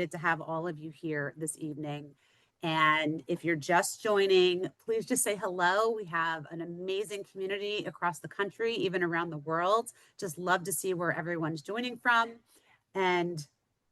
To have all of you here this evening. And if you're just joining, please just say hello. We have an amazing community across the country, even around the world. Just love to see where everyone's joining from. And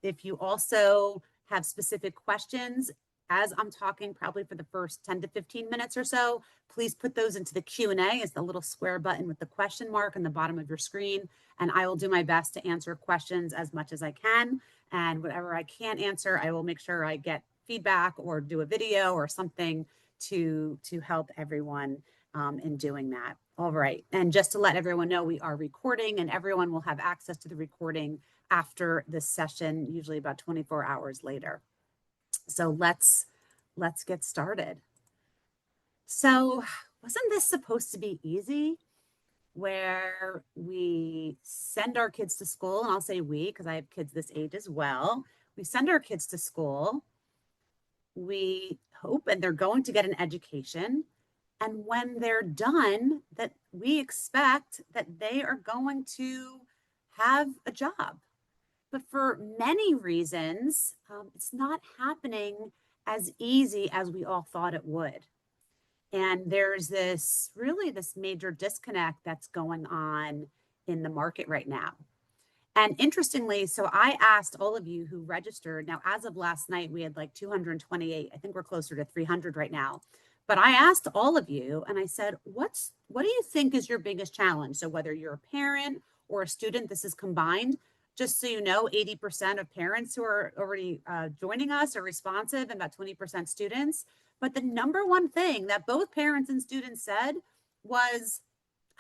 if you also have specific questions, as I'm talking probably for the first 10 to 15 minutes or so, please put those into the Q&A. It's the little square button with the question mark on the bottom of your screen. And I will do my best to answer questions as much as I can. And whatever I can't answer, I will make sure I get feedback or do a video or something to help everyone in doing that. All right. And just to let everyone know, we are recording and everyone will have access to the recording after this session, usually about 24 hours later. So let's get started. So wasn't this supposed to be easy? Where we send our kids to school, and I'll say we, because I have kids this age as well. We send our kids to school. We hope, and they're going to get an education. And when they're done, that we expect that they are going to have a job. But for many reasons, it's not happening as easy as we all thought it would. And there's this major disconnect that's going on in the market right now. And interestingly, so I asked all of you who registered. Now, as of last night, we had like 228. I think we're closer to 300 right now. But I asked all of you and I said, what do you think is your biggest challenge? So whether you're a parent or a student, this is combined. Just so you know, 80% of parents who are already joining us are responsive and about 20% students. But the number one thing that both parents and students said was,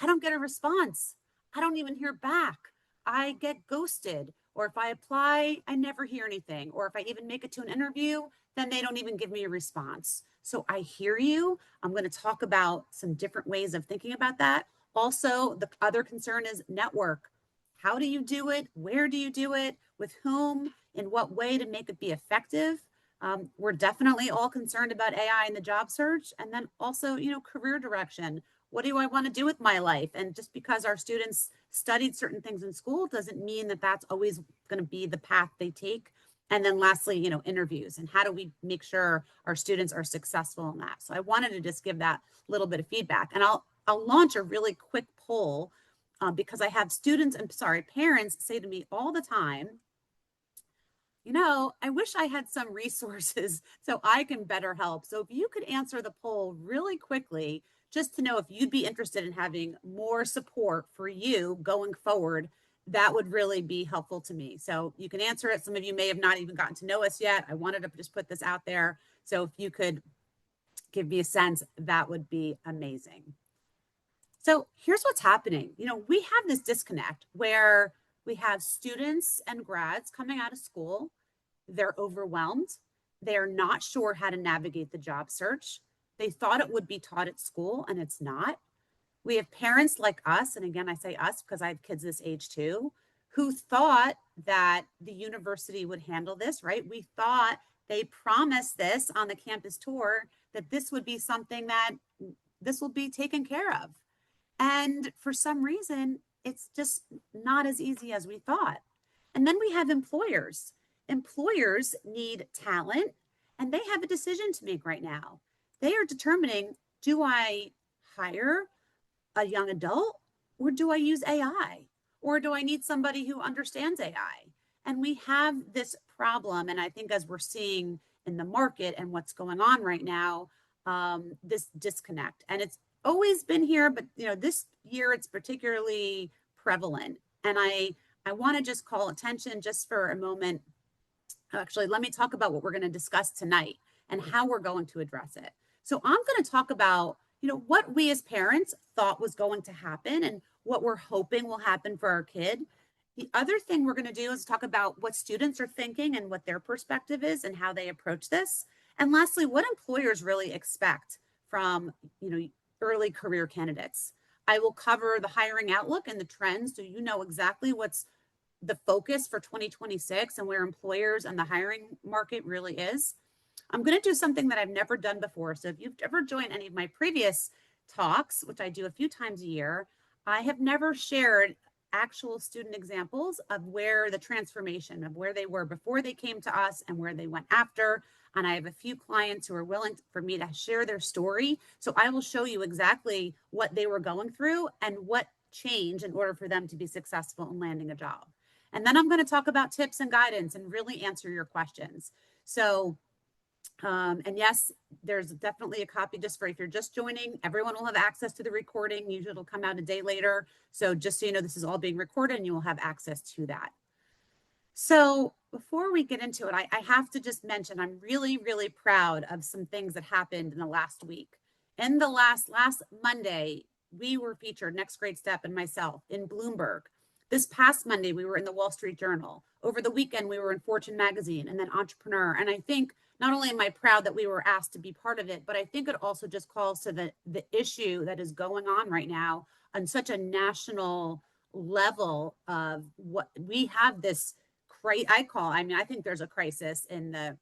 I don't get a response. I don't even hear back. I get ghosted. Or if I apply, I never hear anything. Or if I even make it to an interview, then they don't even give me a response. So I hear you. I'm going to talk about some different ways of thinking about that. Also, the other concern is network. How do you do it? Where do you do it? With whom? In what way to make it be effective? We're definitely all concerned about AI in the job search. And then also, career direction. What do I want to do with my life? And just because our students studied certain things in school doesn't mean that that's always going to be the path they take. And then lastly, interviews. And how do we make sure our students are successful in that? So I wanted to just give that little bit of feedback. And I'll launch a really quick poll because I have parents say to me all the time, I wish I had some resources so I can better help. So if you could answer the poll really quickly, just to know if you'd be interested in having more support for you going forward, that would really be helpful to me. So you can answer it. Some of you may have not even gotten to know us yet. I wanted to just put this out there. So if you could give me a sense, that would be amazing. So here's what's happening. We have this disconnect where we have students and grads coming out of school. They're overwhelmed. They're not sure how to navigate the job search. They thought it would be taught at school, and it's not. We have parents like us, and again, I say us because I have kids this age too, who thought that the university would handle this, right? We thought they promised this on the campus tour, that this would be something that this will be taken care of. And for some reason, it's just not as easy as we thought. And then we have employers. Employers need talent, and they have a decision to make right now. They are determining, do I hire a young adult or do I use AI? Or do I need somebody who understands AI? And we have this problem, and I think as we're seeing in the market and what's going on right now, this disconnect. And it's always been here, but this year it's particularly prevalent. And I want to just call attention just for a moment. Actually, let me talk about what we're going to discuss tonight and how we're going to address it. So I'm going to talk about, what we as parents thought was going to happen and what we're hoping will happen for our kid. The other thing we're going to do is talk about what students are thinking and what their perspective is and how they approach this. And lastly, what employers really expect from, early career candidates. I will cover the hiring outlook and the trends so you know exactly what's the focus for 2026 and where employers and the hiring market really is. I'm going to do something that I've never done before. So if you've ever joined any of my previous talks, which I do a few times a year, I have never shared actual student examples of where the transformation of where they were before they came to us and where they went after. And I have a few clients who are willing for me to share their story. So I will show you exactly what they were going through and what changed in order for them to be successful in landing a job. And then I'm going to talk about tips and guidance and really answer your questions. So and yes, there's definitely a copy just for if you're just joining, everyone will have access to the recording. Usually it'll come out a day later. So just so you know, this is all being recorded and you will have access to that. So before we get into it, I have to just mention, I'm really, really proud of some things that happened in the last week. In the last Monday, we were featured, Next Great Step and myself, in Bloomberg. This past Monday, we were in the Wall Street Journal. Over the weekend, we were in Fortune magazine and then Entrepreneur. And I think not only am I proud that we were asked to be part of it, but I think it also just calls to the issue that is going on right now on such a national level of what we have this, I think there's a crisis in the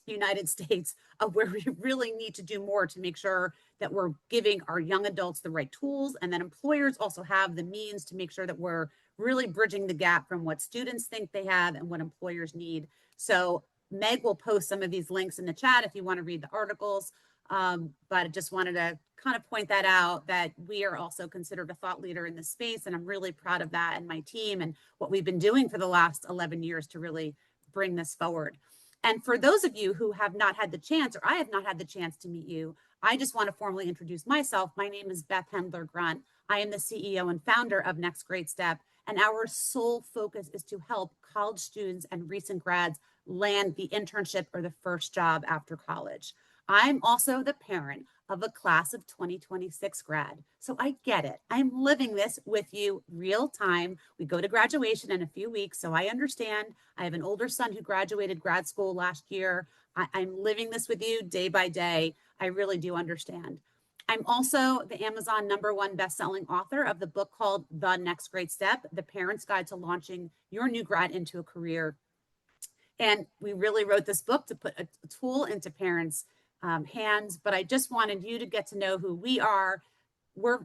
United States of where we really need to do more to make sure that we're giving our young adults the right tools, and that employers also have the means to make sure that we're really bridging the gap from what students think they have and what employers need. So Meg will post some of these links in the chat if you want to read the articles. But I just wanted to kind of point that out, that we are also considered a thought leader in this space. And I'm really proud of that and my team and what we've been doing for the last 11 years to really bring this forward. And for those of you who have not had the chance, or I have not had the chance to meet you, I just want to formally introduce myself. My name is Beth Hendler-Grunt. I am the CEO and founder of Next Great Step. And our sole focus is to help college students and recent grads land the internship or the first job after college. I'm also the parent of a class of 2026 grad. So I get it. I'm living this with you real time. We go to graduation in a few weeks, so I understand. I have an older son who graduated grad school last year. I'm living this with you day by day. I really do understand. I'm also the Amazon #1 best-selling author of the book called The Next Great Step, The Parent's Guide to Launching Your New Grad into a Career. And we really wrote this book to put a tool into parents' hands, but I just wanted you to get to know who we are.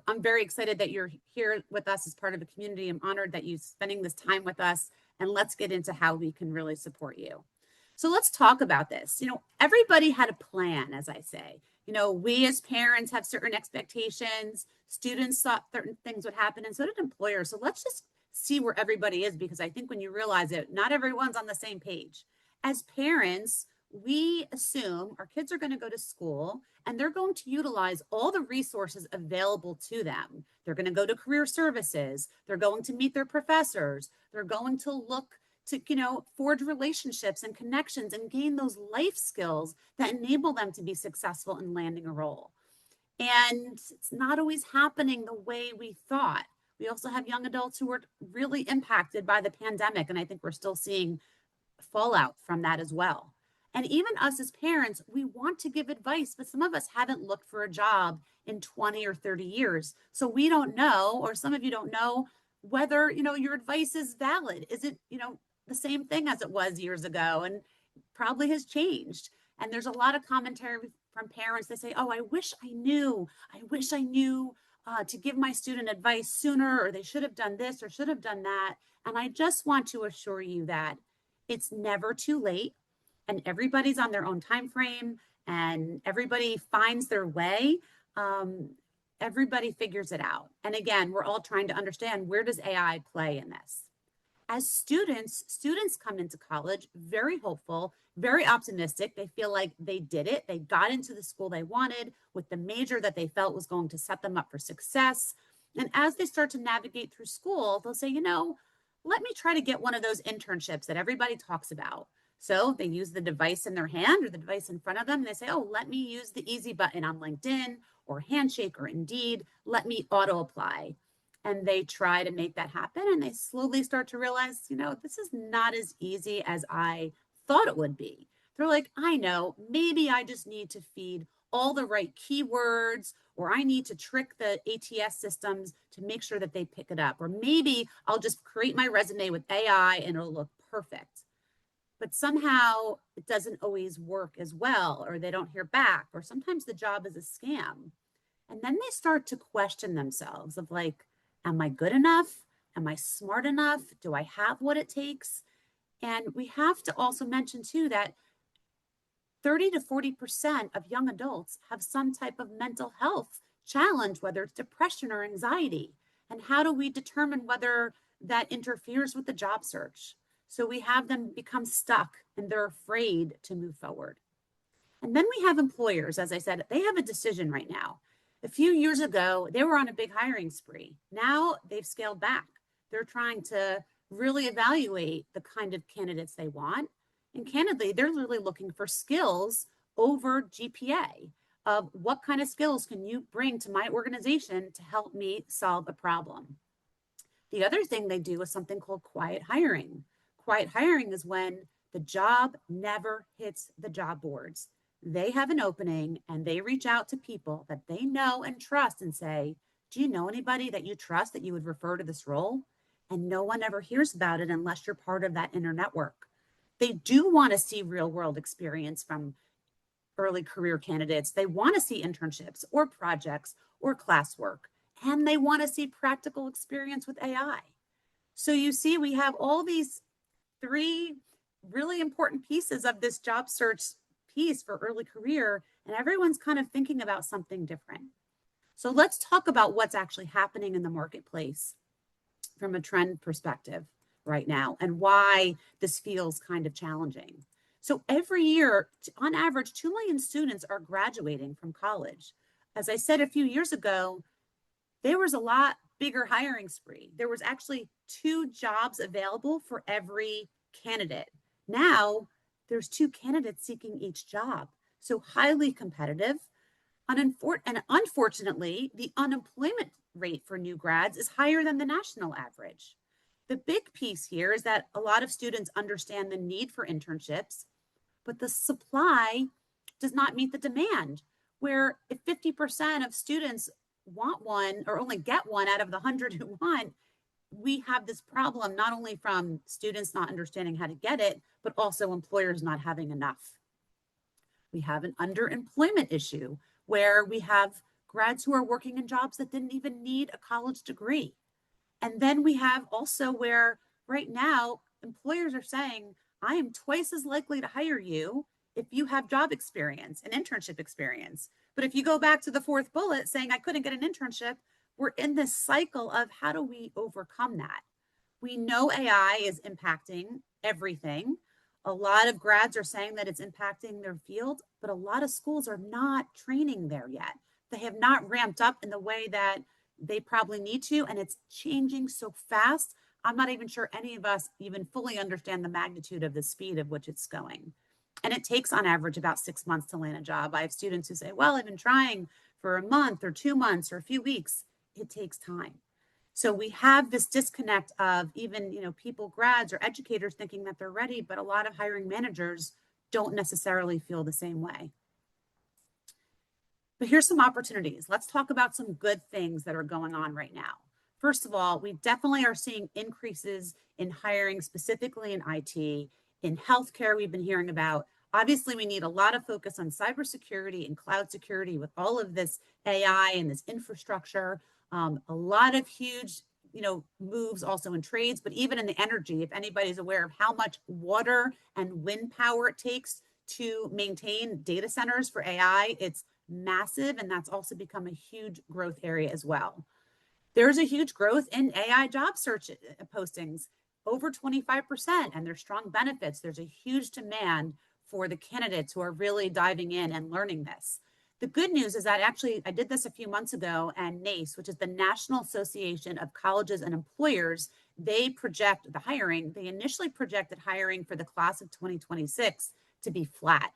I'm very excited that you're here with us as part of the community. I'm honored that you're spending this time with us, and let's get into how we can really support you. So let's talk about this. Everybody had a plan, as I say. We as parents have certain expectations. Students thought certain things would happen, and so did employers. So let's just see where everybody is, because I think when you realize it, not everyone's on the same page. As parents, we assume our kids are going to go to school and they're going to utilize all the resources available to them. They're going to go to career services. They're going to meet their professors. They're going to look to, forge relationships and connections and gain those life skills that enable them to be successful in landing a role. And it's not always happening the way we thought. We also have young adults who were really impacted by the pandemic, and I think we're still seeing fallout from that as well. And even us as parents, we want to give advice, but some of us haven't looked for a job in 20 or 30 years. So we don't know, or some of you don't know, whether, your advice is valid. Is it, the same thing as it was years ago, and probably has changed. And there's a lot of commentary from parents that say, oh, I wish I knew to give my student advice sooner, or they should have done this or should have done that. And I just want to assure you that it's never too late, and everybody's on their own time frame, and everybody finds their way. Everybody figures it out. And again, we're all trying to understand, where does AI play in this? As students come into college very hopeful, very optimistic. They feel like they did it. They got into the school they wanted with the major that they felt was going to set them up for success. And as they start to navigate through school, they'll say, let me try to get one of those internships that everybody talks about. So they use the device in their hand or the device in front of them. And they say, oh, let me use the easy button on LinkedIn or Handshake or Indeed. Let me auto apply. And they try to make that happen. And they slowly start to realize, this is not as easy as I thought it would be. They're like, I know, maybe I just need to feed all the right keywords, or I need to trick the ATS systems to make sure that they pick it up. Or maybe I'll just create my resume with AI and it'll look perfect. But somehow it doesn't always work as well, or they don't hear back, or sometimes the job is a scam. And then they start to question themselves of like, am I good enough? Am I smart enough? Do I have what it takes? And we have to also mention too that 30 to 40% of young adults have some type of mental health challenge, whether it's depression or anxiety. And how do we determine whether that interferes with the job search? So we have them become stuck and they're afraid to move forward. And then we have employers, as I said, they have a decision right now. A few years ago, they were on a big hiring spree. Now they've scaled back. They're trying to really evaluate the kind of candidates they want. And candidly, they're really looking for skills over GPA of what kind of skills can you bring to my organization to help me solve a problem. The other thing they do is something called quiet hiring. Quiet hiring is when the job never hits the job boards. They have an opening and they reach out to people that they know and trust and say, do you know anybody that you trust that you would refer to this role? And no one ever hears about it unless you're part of that inner network. They do want to see real world experience from early career candidates. They want to see internships or projects or classwork, and they want to see practical experience with AI. So you see, we have all these three really important pieces of this job search piece for early career, and everyone's kind of thinking about something different. So let's talk about what's actually happening in the marketplace from a trend perspective right now and why this feels kind of challenging. So every year, on average, 2 million students are graduating from college. As I said a few years ago, there was a lot bigger hiring spree. There was actually 2 jobs available for every candidate. Now there's 2 candidates seeking each job. So highly competitive. And unfortunately, the unemployment rate for new grads is higher than the national average. The big piece here is that a lot of students understand the need for internships, but the supply does not meet the demand. Where if 50% of students want one or only get one out of the 100 who want, we have this problem not only from students not understanding how to get it, but also employers not having enough. We have an underemployment issue where we have grads who are working in jobs that didn't even need a college degree. And then we have also where right now employers are saying, I am twice as likely to hire you if you have job experience and internship experience. But if you go back to the 4th bullet saying I couldn't get an internship, we're in this cycle of how do we overcome that? We know AI is impacting everything. A lot of grads are saying that it's impacting their field, but a lot of schools are not training there yet. They have not ramped up in the way that they probably need to, and it's changing so fast. I'm not even sure any of us even fully understand the magnitude of the speed of which it's going. And it takes on average about 6 months to land a job. I have students who say, well, I've been trying for a month or 2 months or a few weeks. It takes time. So we have this disconnect of even, people, grads or educators thinking that they're ready, but a lot of hiring managers don't necessarily feel the same way. But here's some opportunities. Let's talk about some good things that are going on right now. First of all, we definitely are seeing increases in hiring, specifically in IT. In healthcare, we've been hearing about. Obviously, we need a lot of focus on cybersecurity and cloud security with all of this AI and this infrastructure. A lot of huge, moves also in trades, but even in the energy, if anybody's aware of how much water and wind power it takes to maintain data centers for AI, it's massive. And that's also become a huge growth area as well. There's a huge growth in AI job search postings, over 25%, and there's strong benefits. There's a huge demand for the candidates who are really diving in and learning this. The good news is that actually I did this a few months ago, and NACE, which is the National Association of Colleges and Employers, they project the hiring. They initially projected hiring for the class of 2026 to be flat.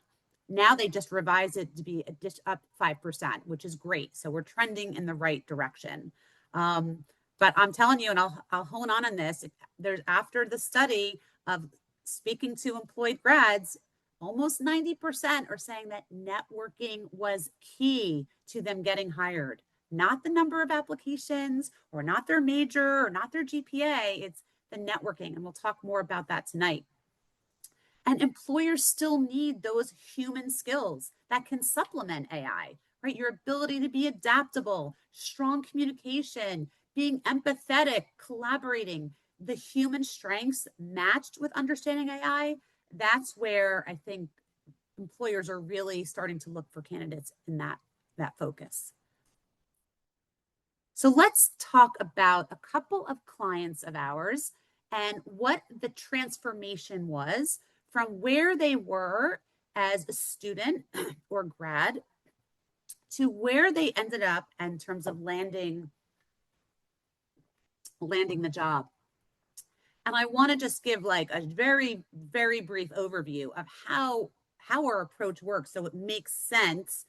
Now they just revised it to be up 5%, which is great. So we're trending in the right direction. But I'm telling you, and I'll hone on this, there's after the study of speaking to employed grads, almost 90% are saying that networking was key to them getting hired. Not the number of applications or not their major or not their GPA, it's the networking. And we'll talk more about that tonight. And employers still need those human skills that can supplement AI, right? Your ability to be adaptable, strong communication, being empathetic, collaborating, the human strengths matched with understanding AI, that's where I think employers are really starting to look for candidates in that focus. So let's talk about a couple of clients of ours and what the transformation was from where they were as a student or grad to where they ended up in terms of landing the job. And I want to just give like a very, very brief overview of how our approach works so it makes sense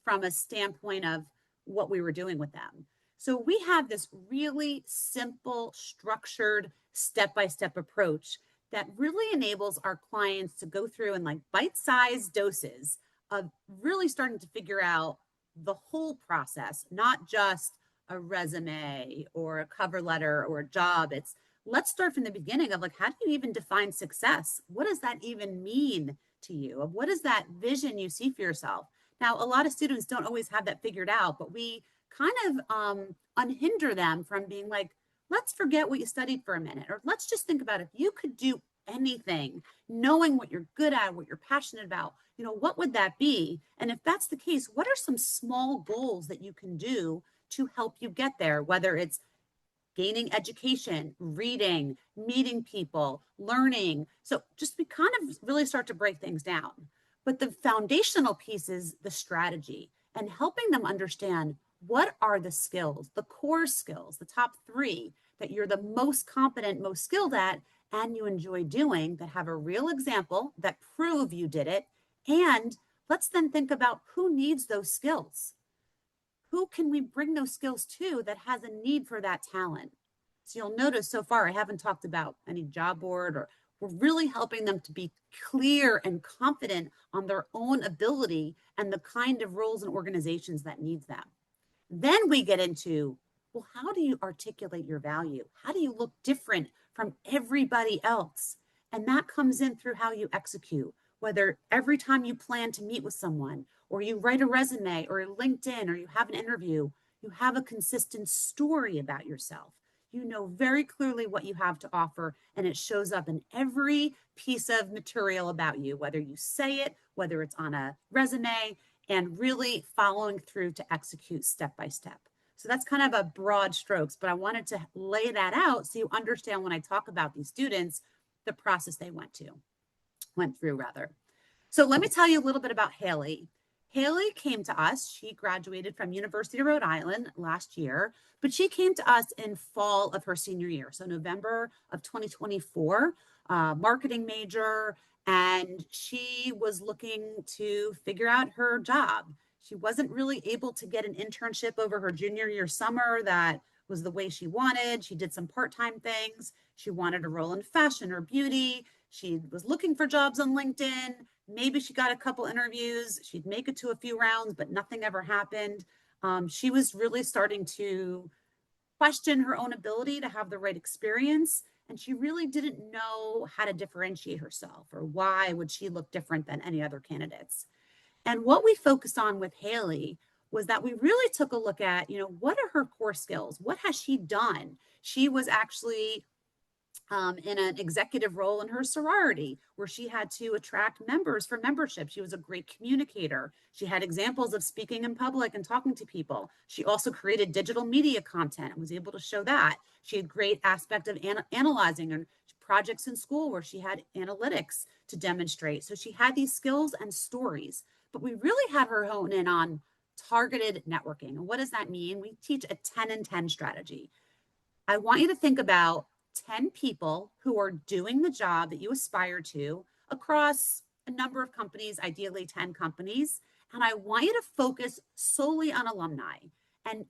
from a standpoint of what we were doing with them. So we have this really simple, structured, step-by-step approach that really enables our clients to go through in like bite-sized doses of really starting to figure out the whole process, not just a resume or a cover letter or a job. It's let's start from the beginning of like, how do you even define success? What does that even mean to you? Of what is that vision you see for yourself? Now, a lot of students don't always have that figured out, but we kind of unhinder them from being like, let's forget what you studied for a minute, or let's just think about if you could do anything, knowing what you're good at, what you're passionate about, you know, what would that be? And if that's the case, what are some small goals that you can do to help you get there, whether it's gaining education, reading, meeting people, learning. So just we kind of really start to break things down. But the foundational piece is the strategy and helping them understand what are the skills, the core skills, the top 3 that you're the most competent, most skilled at, and you enjoy doing that have a real example that prove you did it. And let's then think about who needs those skills. Who can we bring those skills to that has a need for that talent? So you'll notice so far, I haven't talked about any job board, or we're really helping them to be clear and confident on their own ability and the kind of roles and organizations that needs them. Then we get into, well, how do you articulate your value? How do you look different from everybody else? And that comes in through how you execute, whether every time you plan to meet with someone, or you write a resume or a LinkedIn, or you have an interview, you have a consistent story about yourself. You know very clearly what you have to offer, and it shows up in every piece of material about you, whether you say it, whether it's on a resume, and really following through to execute step by step. So that's kind of a broad strokes, but I wanted to lay that out so you understand when I talk about these students, the process they went through rather. So let me tell you a little bit about Haley. Haley came to us. She graduated from University of Rhode Island last year, but she came to us in fall of her senior year. So November of 2024, marketing major, and she was looking to figure out her job. She wasn't really able to get an internship over her junior year summer that was the way she wanted. She did some part-time things. She wanted a role in fashion or beauty. She was looking for jobs on LinkedIn. Maybe she got a couple interviews. She'd make it to a few rounds, but nothing ever happened. She was really starting to question her own ability to have the right experience. And she really didn't know how to differentiate herself, or why would she look different than any other candidates. And what we focused on with Haley was that we really took a look at, you know, what are her core skills? What has she done? She was actually in an executive role in her sorority, where she had to attract members for membership. She was a great communicator. She had examples of speaking in public and talking to people. She also created digital media content and was able to show that. She had great aspect of analyzing and projects in school where she had analytics to demonstrate. So she had these skills and stories, but we really had her hone in on targeted networking. And what does that mean? We teach a 10 and 10 strategy. I want you to think about 10 people who are doing the job that you aspire to across a number of companies, ideally 10 companies. And I want you to focus solely on alumni and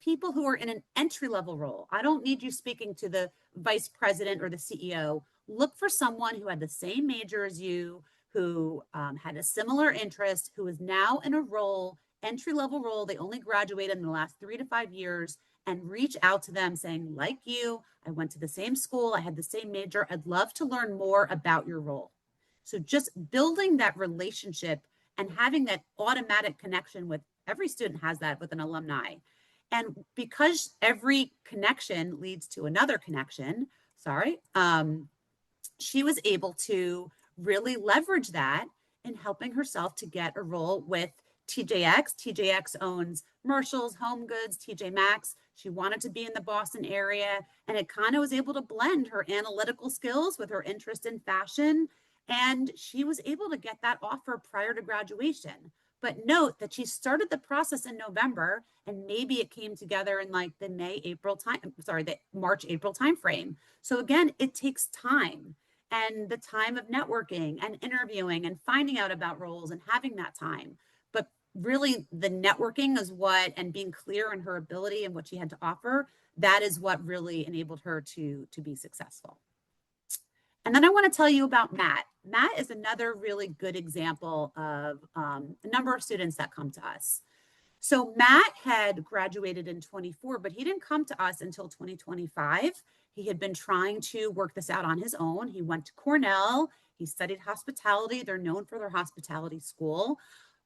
people who are in an entry-level role. I don't need you speaking to the vice president or the CEO. Look for someone who had the same major as you, who had a similar interest, who is now in a role, entry-level role. They only graduated in the last 3 to 5 years, and reach out to them saying, like you, I went to the same school, I had the same major, I'd love to learn more about your role. So just building that relationship and having that automatic connection with every student has that with an alumni. And because every connection leads to another connection, she was able to really leverage that in helping herself to get a role with TJX. TJX owns Marshalls, Home Goods, TJ Maxx. She wanted to be in the Boston area, and it kind of was able to blend her analytical skills with her interest in fashion. And she was able to get that offer prior to graduation. But note that she started the process in November, and maybe it came together in like the the March, April timeframe. So again, it takes time, and the time of networking and interviewing and finding out about roles and having that time. But really, the networking is and being clear in her ability and what she had to offer, that is what really enabled her to be successful. And then I want to tell you about Matt. Matt is another really good example of a number of students that come to us. So Matt had graduated in 24, but he didn't come to us until 2025. He had been trying to work this out on his own. He went to Cornell. He studied hospitality. They're known for their hospitality school.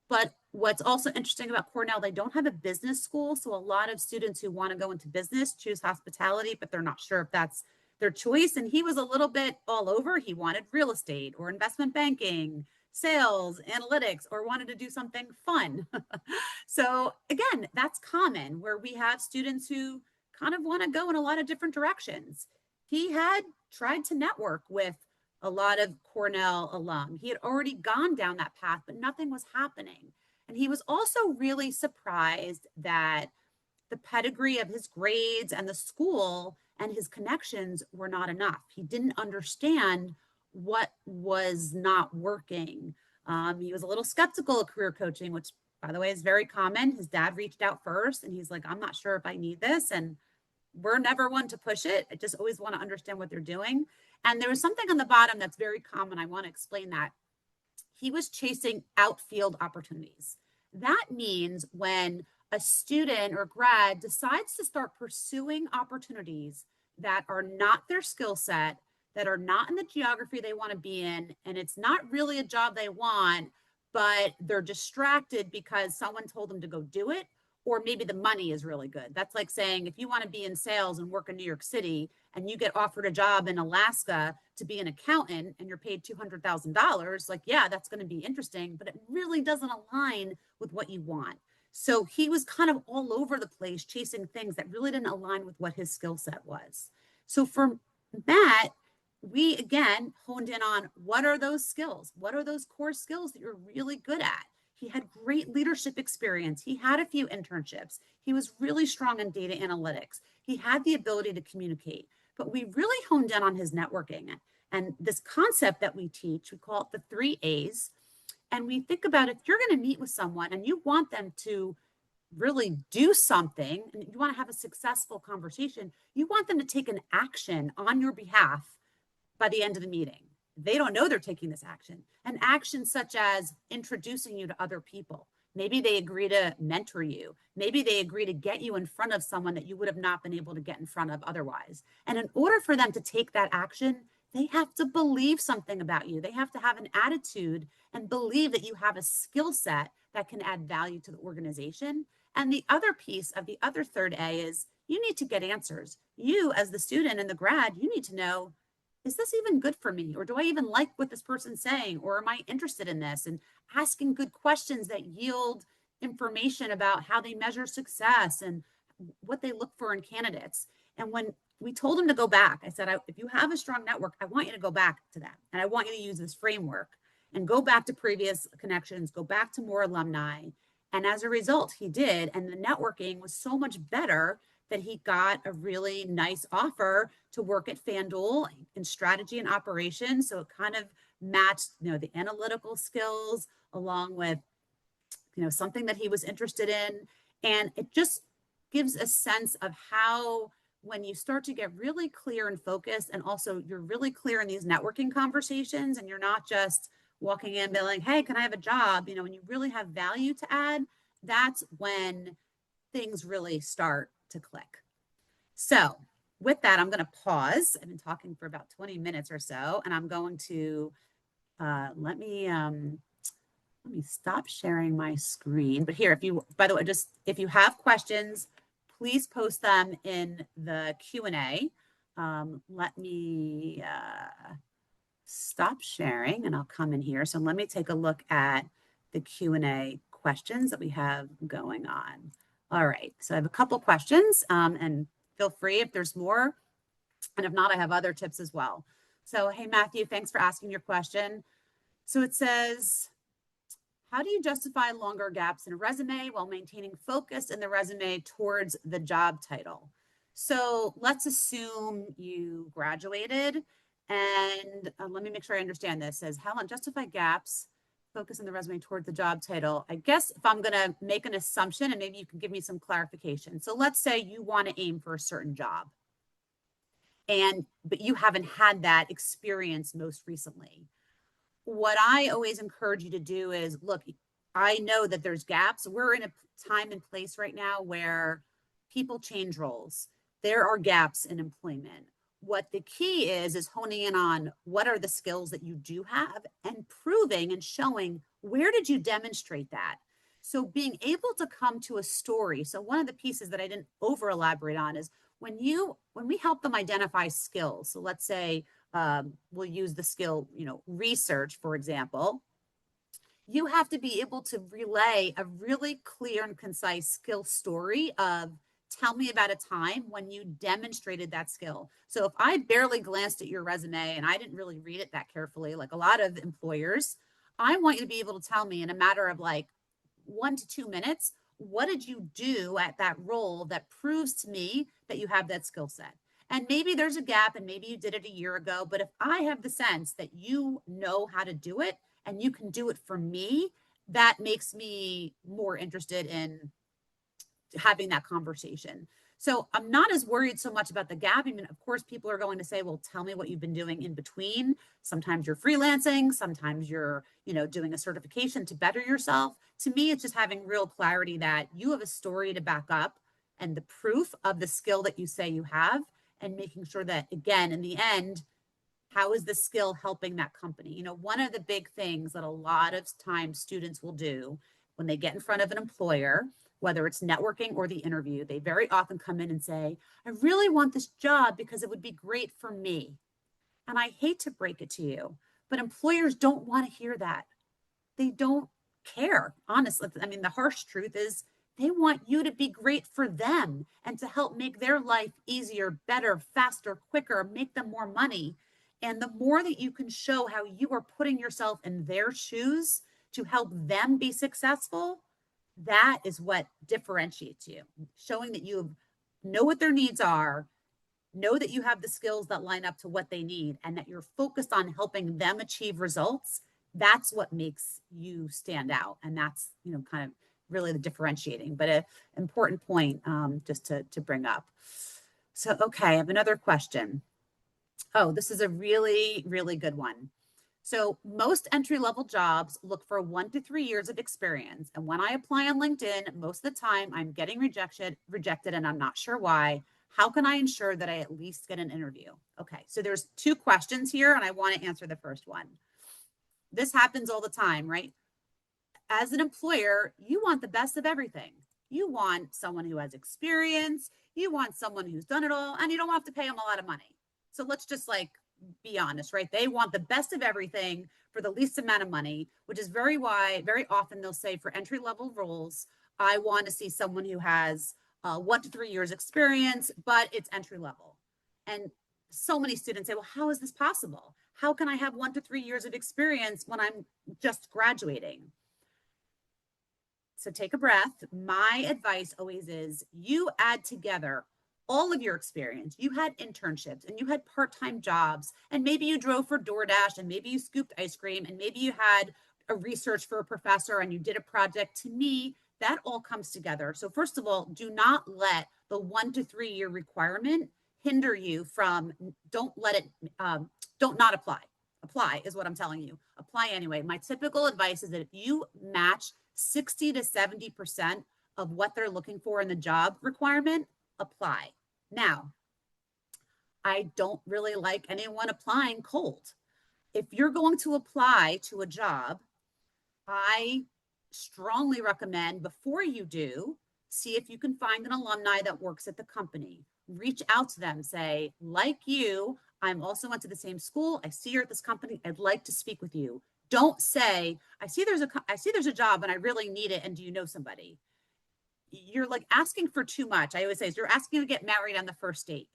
But what's also interesting about Cornell, they don't have a business school. So a lot of students who want to go into business choose hospitality, but they're not sure if that's their choice. And he was a little bit all over. He wanted real estate or investment banking, sales, analytics, or wanted to do something fun. So again, that's common where we have students who kind of want to go in a lot of different directions. He had tried to network with a lot of Cornell alum. He had already gone down that path, but nothing was happening. And he was also really surprised that the pedigree of his grades and the school and his connections were not enough. He didn't understand what was not working. He was a little skeptical of career coaching, which, by the way, is very common. His dad reached out first, and he's like, I'm not sure if I need this. And we're never one to push it. I just always want to understand what they're doing. And there was something on the bottom that's very common. I want to explain that. He was chasing outfield opportunities. That means when a student or grad decides to start pursuing opportunities that are not their skill set, that are not in the geography they want to be in, and it's not really a job they want, but they're distracted because someone told them to go do it, or maybe the money is really good. That's like saying if you want to be in sales and work in New York City and you get offered a job in Alaska to be an accountant and you're paid $200,000, like, yeah, that's going to be interesting, but it really doesn't align with what you want. So he was kind of all over the place chasing things that really didn't align with what his skill set was. So for Matt, we again honed in on what are those skills? What are those core skills that you're really good at? He had great leadership experience. He had a few internships. He was really strong in data analytics. He had the ability to communicate, but we really honed in on his networking. And this concept that we teach, we call it the 3 A's. And we think about if you're going to meet with someone and you want them to really do something and you want to have a successful conversation, you want them to take an action on your behalf by the end of the meeting. They don't know they're taking this action. An action such as introducing you to other people. Maybe they agree to mentor you. Maybe they agree to get you in front of someone that you would have not been able to get in front of otherwise. And in order for them to take that action, they have to believe something about you. They have to have an attitude and believe that you have a skill set that can add value to the organization. And the other piece of the other 3rd A is you need to get answers. You, as the student and the grad, you need to know, is this even good for me? Or do I even like what this person's saying? Or am I interested in this? And asking good questions that yield information about how they measure success and what they look for in candidates. And when we told him to go back, I said, if you have a strong network, I want you to go back to that. And I want you to use this framework and go back to previous connections, go back to more alumni. And as a result, he did. And the networking was so much better that he got a really nice offer to work at FanDuel in strategy and operations. So it kind of matched, the analytical skills along with, something that he was interested in. And it just gives a sense of how, when you start to get really clear and focused, and also you're really clear in these networking conversations, and you're not just walking in being like, hey, can I have a job? When you really have value to add, that's when things really start to click. So with that, I'm going to pause. I've been talking for about 20 minutes or so, and I'm going to let me stop sharing my screen. But here, by the way, if you have questions, please post them in the Q&A. Let me stop sharing and I'll come in here. So let me take a look at the Q&A questions that we have going on. All right, so I have a couple questions and feel free if there's more. And if not, I have other tips as well. So, hey, Matthew, thanks for asking your question. So it says, how do you justify longer gaps in a resume while maintaining focus in the resume towards the job title? So let's assume you graduated and let me make sure I understand this. It says, Helen, justify gaps, focus in the resume towards the job title. I guess if I'm going to make an assumption and maybe you can give me some clarification. So let's say you want to aim for a certain job but you haven't had that experience most recently. What I always encourage you to do is, look, I know that there's gaps. We're in a time and place right now where people change roles. There are gaps in employment. What the key is honing in on what are the skills that you do have and proving and showing where did you demonstrate that. So being able to come to a story. So one of the pieces that I didn't over elaborate on is when we help them identify skills. So let's say we'll use the skill, research, for example. You have to be able to relay a really clear and concise skill story of tell me about a time when you demonstrated that skill. So if I barely glanced at your resume and I didn't really read it that carefully, like a lot of employers, I want you to be able to tell me in a matter of like 1 to 2 minutes, what did you do at that role that proves to me that you have that skill set? And maybe there's a gap and maybe you did it a year ago, but if I have the sense that you know how to do it and you can do it for me, that makes me more interested in having that conversation. So I'm not as worried so much about the gap. I mean, of course, people are going to say, well, tell me what you've been doing in between. Sometimes you're freelancing. Sometimes you're, doing a certification to better yourself. To me, it's just having real clarity that you have a story to back up and the proof of the skill that you say you have and making sure that, again, in the end, how is the skill helping that company? One of the big things that a lot of times students will do when they get in front of an employer, whether it's networking or the interview, they very often come in and say, I really want this job because it would be great for me. And I hate to break it to you, but employers don't want to hear that. They don't care, honestly. I mean, the harsh truth is they want you to be great for them and to help make their life easier, better, faster, quicker, make them more money. And the more that you can show how you are putting yourself in their shoes to help them be successful, that is what differentiates you. Showing that you know what their needs are, know that you have the skills that line up to what they need, and that you're focused on helping them achieve results. That's what makes you stand out. And that's, kind of really the differentiating, but an important point just to bring up. So, okay, I have another question. Oh, this is a really, really good one. So most entry-level jobs look for 1 to 3 years of experience. And when I apply on LinkedIn, most of the time I'm getting rejected, and I'm not sure why. How can I ensure that I at least get an interview? Okay, so there's 2 questions here, and I want to answer the first one. This happens all the time, right? As an employer, you want the best of everything. You want someone who has experience, you want someone who's done it all, and you don't have to pay them a lot of money. So let's just be honest, right? They want the best of everything for the least amount of money, which is very often they'll say for entry-level roles, I want to see someone who has 1 to 3 years experience, but it's entry level. And so many students say, well, how is this possible? How can I have 1 to 3 years of experience when I'm just graduating? So take a breath. My advice always is you add together all of your experience. You had internships and you had part-time jobs, and maybe you drove for DoorDash, and maybe you scooped ice cream, and maybe you had a research for a professor and you did a project. To me, that all comes together. So first of all, do not let the 1 to 3 year requirement hinder you from, don't not apply. Apply is what I'm telling you. Apply anyway. My typical advice is that if you match 60 to 70% of what they're looking for in the job requirement, apply. Now, I don't really like anyone applying cold. If you're going to apply to a job, I strongly recommend before you do, See if you can find an alumni that works at the company. Reach out to them, say, like you, I'm also went to the same school. I see you're at this company. I'd like to speak with you. Don't say, I see there's a job and I really need it. And do you know somebody? You're like asking for too much. I always say, you're asking to get married on the first date.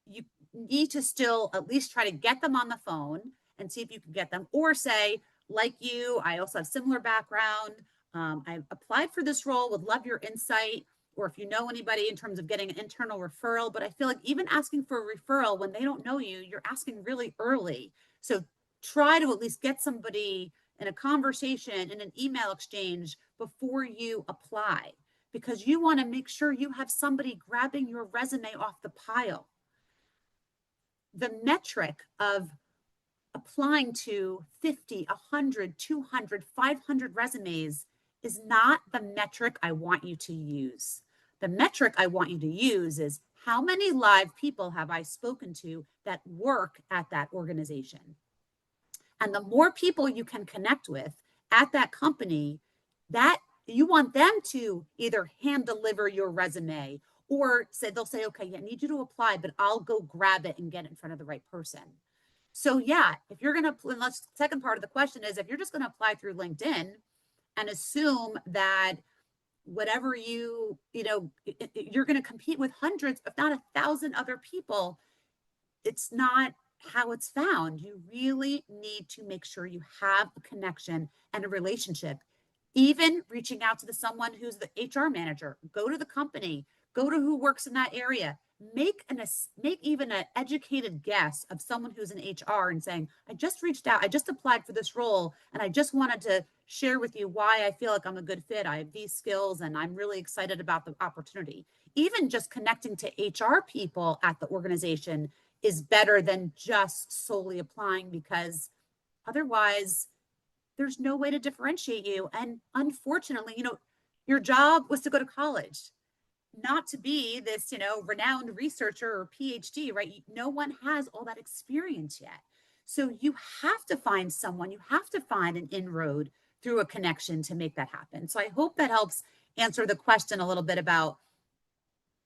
You need to still at least try to get them on the phone and see if you can get them, or say, like you, I also have similar background. I applied for this role, would love your insight, or if you know anybody in terms of getting an internal referral. But I feel like even asking for a referral when they don't know you, you're asking really early. So try to at least get somebody in a conversation, in an email exchange before you apply, because you want to make sure you have somebody grabbing your resume off the pile. The metric of applying to 50, 100, 200, 500 resumes is not the metric I want you to use. The metric I want you to use is, how many live people have I spoken to that work at that organization? And the more people you can connect with at that company, that you want them to either hand deliver your resume, or they'll say, okay, yeah, I need you to apply, but I'll go grab it and get it in front of the right person. So yeah, if you're going to, the second part of the question is, if you're just going to apply through LinkedIn and assume that whatever you're going to compete with hundreds, if not 1,000 other people, it's not how it's found. You really need to make sure you have a connection and a relationship. Even reaching out to someone who's the HR manager, go to the company, go to who works in that area. Make even an educated guess of someone who's in HR and saying, I just reached out, I just applied for this role, and I just wanted to share with you why I feel like I'm a good fit. I have these skills and I'm really excited about the opportunity. Even just connecting to HR people at the organization is better than just solely applying, because otherwise there's no way to differentiate you. And unfortunately, your job was to go to college, not to be this, renowned researcher or PhD, right? No one has all that experience yet. So you have to find someone, you have to find an inroad through a connection to make that happen. So I hope that helps answer the question a little bit about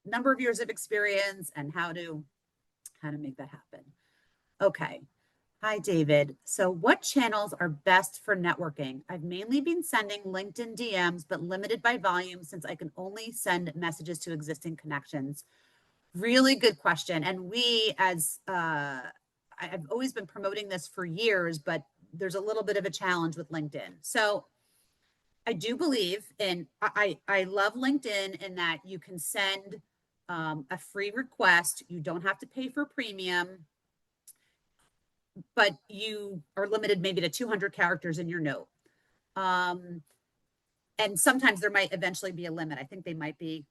number of years of experience and how to make that happen. Okay. Hi, David. So what channels are best for networking? I've mainly been sending LinkedIn DMs, but limited by volume since I can only send messages to existing connections. Really good question. And I've always been promoting this for years, but there's a little bit of a challenge with LinkedIn. So I do believe I love LinkedIn in that you can send a free request. You don't have to pay for premium, but you are limited maybe to 200 characters in your note. And sometimes there might eventually be a limit. I think they might be.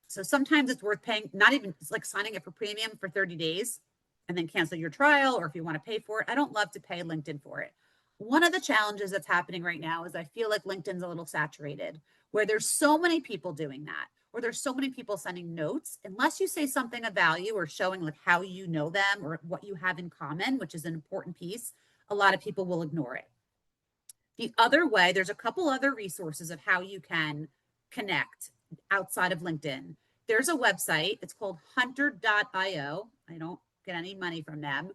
So sometimes it's worth paying, it's like signing up for premium for 30 days and then cancel your trial, or if you want to pay for it. I don't love to pay LinkedIn for it. One of the challenges that's happening right now is I feel like LinkedIn's a little saturated, where there's so many people doing that, or there's so many people sending notes. Unless you say something of value or showing like how you know them or what you have in common, which is an important piece, a lot of people will ignore it. The other way, there's a couple other resources of how you can connect outside of LinkedIn. There's a website, it's called hunter.io. I don't get any money from them.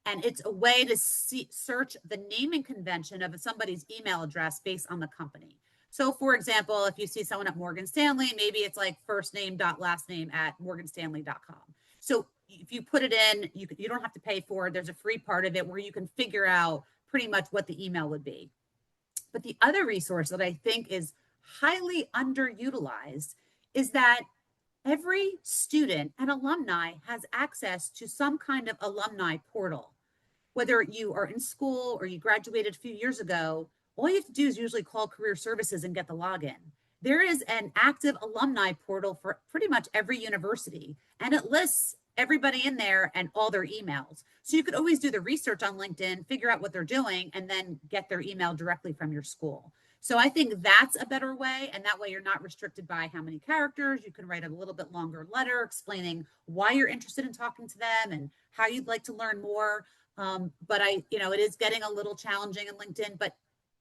And it's a way to search the naming convention of somebody's email address based on the company. So for example, if you see someone at Morgan Stanley, maybe it's like first name dot last name at morganstanley.com. So if you put it in, you don't have to pay for it. There's a free part of it where you can figure out pretty much what the email would be. But the other resource that I think is highly underutilized is that every student and alumni has access to some kind of alumni portal. Whether you are in school or you graduated a few years ago, all you have to do is usually call career services and get the login. There is an active alumni portal for pretty much every university, and it lists everybody in there and all their emails. So you could always do the research on LinkedIn, figure out what they're doing, and then get their email directly from your school. So I think that's a better way. And that way you're not restricted by how many characters. You can write a little bit longer letter explaining why you're interested in talking to them and how you'd like to learn more. But it is getting a little challenging in LinkedIn, but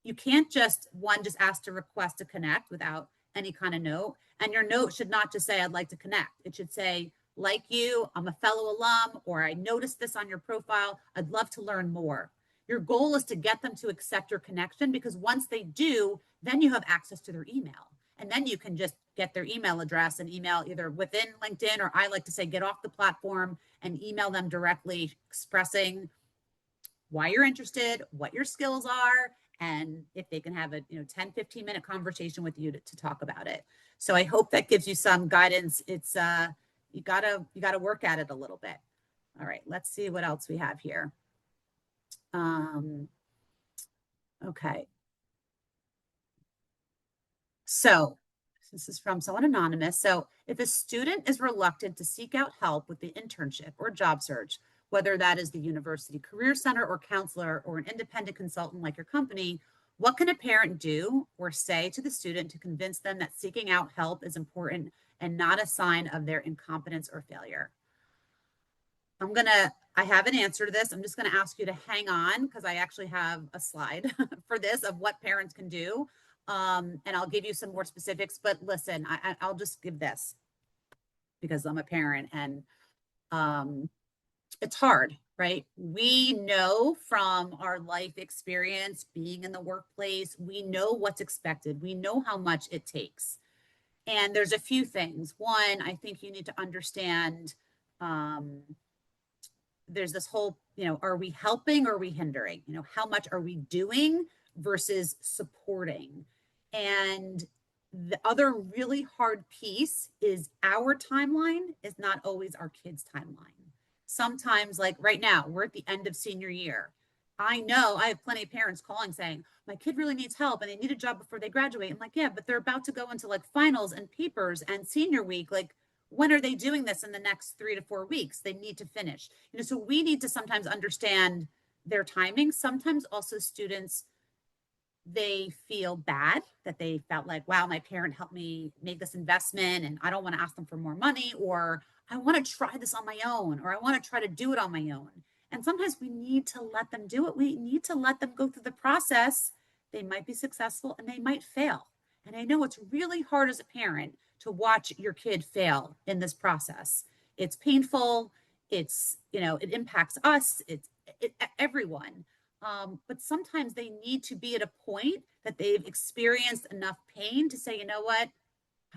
you can't just ask to request to connect without any kind of note. And your note should not just say, I'd like to connect. It should say, like you, I'm a fellow alum, or I noticed this on your profile. I'd love to learn more. Your goal is to get them to accept your connection, because once they do, then you have access to their email. And then you can just get their email address and email either within LinkedIn, or I like to say, get off the platform and email them directly expressing why you're interested, what your skills are, and if they can have a 10-15 minute conversation with you to talk about it. So I hope that gives you some guidance. It's you gotta work at it a little bit. All right, let's see what else we have here. Okay. So this is from someone anonymous. So if a student is reluctant to seek out help with the internship or job search, whether that is the university career center or counselor or an independent consultant like your company, what can a parent do or say to the student to convince them that seeking out help is important and not a sign of their incompetence or failure? I have an answer to this. I'm just going to ask you to hang on, because I actually have a slide for this of what parents can do. And I'll give you some more specifics, but listen, I'll just give this because I'm a parent, and it's hard, right? We know from our life experience being in the workplace, we know what's expected. We know how much it takes. And there's a few things. One, I think you need to understand, there's this whole, are we helping or are we hindering? How much are we doing versus supporting? And the other really hard piece is our timeline is not always our kids' timeline. Sometimes, like right now, we're at the end of senior year. I know I have plenty of parents calling saying, my kid really needs help and they need a job before they graduate. I'm like, yeah, but they're about to go into like finals and papers and senior week. Like, when are they doing this in the next 3 to 4 weeks? They need to finish. So we need to sometimes understand their timing. Sometimes also students, they feel bad that they felt like, wow, my parent helped me make this investment and I don't want to ask them for more money, or I want to try this on my own, or I want to try to do it on my own. And sometimes we need to let them do it. We need to let them go through the process. They might be successful and they might fail. And I know it's really hard as a parent to watch your kid fail in this process. It's painful. It impacts us. Everyone. But sometimes they need to be at a point that they've experienced enough pain to say, you know what,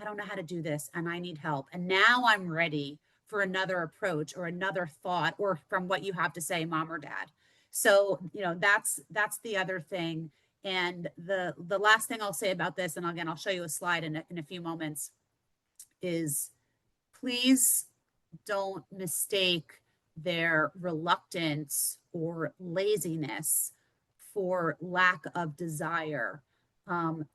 I don't know how to do this and I need help. And now I'm ready for another approach or another thought, or from what you have to say, mom or dad. So, that's the other thing. And the last thing I'll say about this, and again, I'll show you a slide in a few moments, is please don't mistake their reluctance or laziness for lack of desire.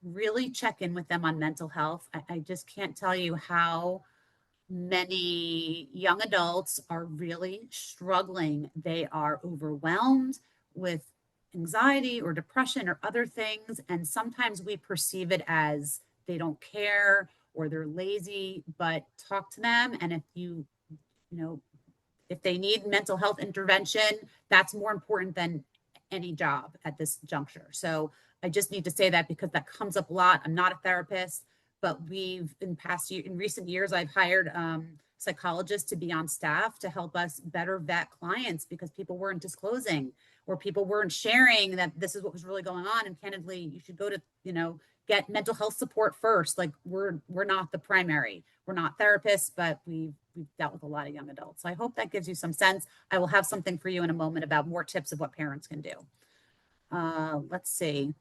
Really check in with them on mental health. I just can't tell you how many young adults are really struggling. They are overwhelmed with anxiety or depression or other things. And sometimes we perceive it as they don't care or they're lazy, but talk to them. And if they need mental health intervention, that's more important than any job at this juncture. So I just need to say that because that comes up a lot. I'm not a therapist, but in recent years, I've hired psychologists to be on staff to help us better vet clients because people weren't disclosing or people weren't sharing that this is what was really going on. And candidly, you should go to, get mental health support first. Like we're not the primary. We're not therapists, but we've dealt with a lot of young adults. So I hope that gives you some sense. I will have something for you in a moment about more tips of what parents can do. Let's see.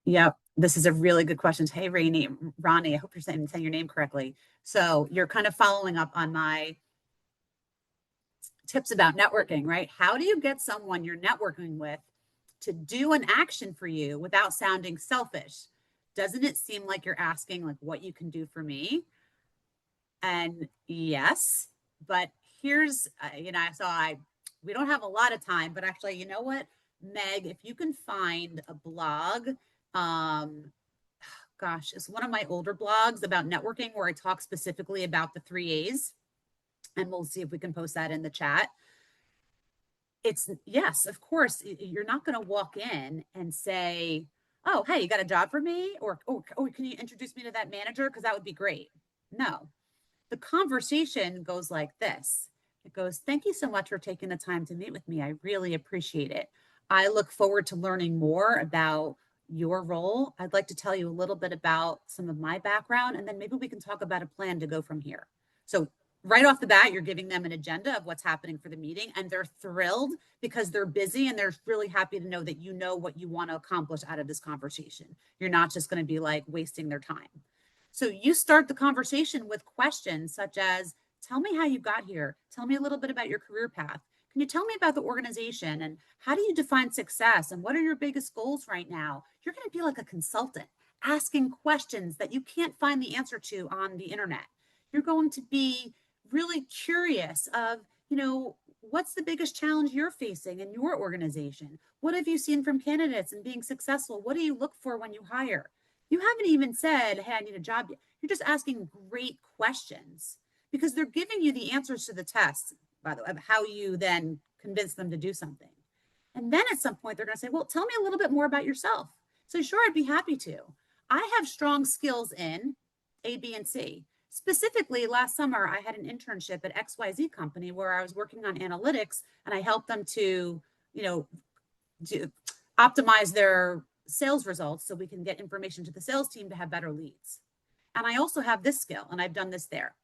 Yep. This is a really good question. Hey, Ronnie, I hope you're saying your name correctly. So you're kind of following up on my tips about networking, right? How do you get someone you're networking with to do an action for you without sounding selfish? Doesn't it seem like you're asking like what you can do for me? And yes, but here's, we don't have a lot of time, but actually, you know what, Meg, if you can find a blog, it's one of my older blogs about networking where I talk specifically about the 3 A's, and we'll see if we can post that in the chat. Yes, of course, you're not going to walk in and say, oh, hey, you got a job for me? Or can you introduce me to that manager? Because that would be great. No, the conversation goes like this. It goes, thank you so much for taking the time to meet with me. I really appreciate it. I look forward to learning more about your role. I'd like to tell you a little bit about some of my background, and then maybe we can talk about a plan to go from here. So right off the bat, you're giving them an agenda of what's happening for the meeting, and they're thrilled because they're busy and they're really happy to know that you know what you want to accomplish out of this conversation. You're not just going to be like wasting their time. So you start the conversation with questions such as, tell me how you got here. Tell me a little bit about your career path. Can you tell me about the organization and how do you define success and what are your biggest goals right now? You're going to be like a consultant asking questions that you can't find the answer to on the internet. You're going to be really curious of, what's the biggest challenge you're facing in your organization? What have you seen from candidates and being successful? What do you look for when you hire? You haven't even said, hey, I need a job yet. You're just asking great questions because they're giving you the answers to the tests, by the way, of how you then convince them to do something. And then at some point, they're going to say, well, tell me a little bit more about yourself. So sure, I'd be happy to. I have strong skills in A, B, and C. Specifically, last summer, I had an internship at XYZ company where I was working on analytics and I helped them to optimize their sales results so we can get information to the sales team to have better leads. And I also have this skill and I've done this there.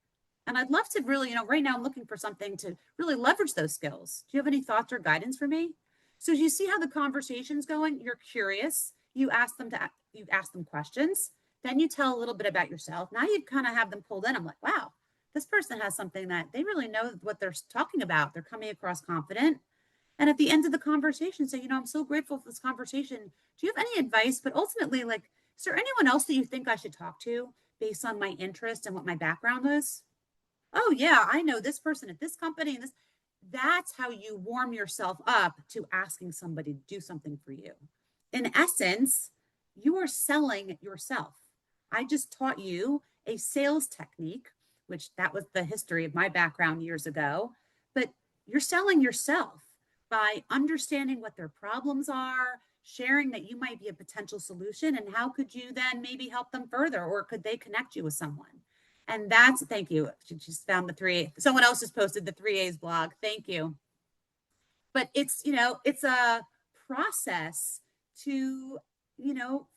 And I'd love to really, right now I'm looking for something to really leverage those skills. Do you have any thoughts or guidance for me? So you see how the conversation's going, you're curious, you ask them questions, then you tell a little bit about yourself. Now you kind of have them pulled in. I'm like, wow, this person has something that they really know what they're talking about. They're coming across confident. And at the end of the conversation, say, I'm so grateful for this conversation. Do you have any advice? But ultimately, is there anyone else that you think I should talk to based on my interest and what my background is? Oh, yeah, I know this person at this company. And that's how you warm yourself up to asking somebody to do something for you. In essence, you are selling yourself. I just taught you a sales technique, which that was the history of my background years ago, but you're selling yourself by understanding what their problems are, sharing that you might be a potential solution, and how could you then maybe help them further, or could they connect you with someone? And thank you. She just found the 3A. Someone else just posted the 3A's blog. Thank you. But it's a process to,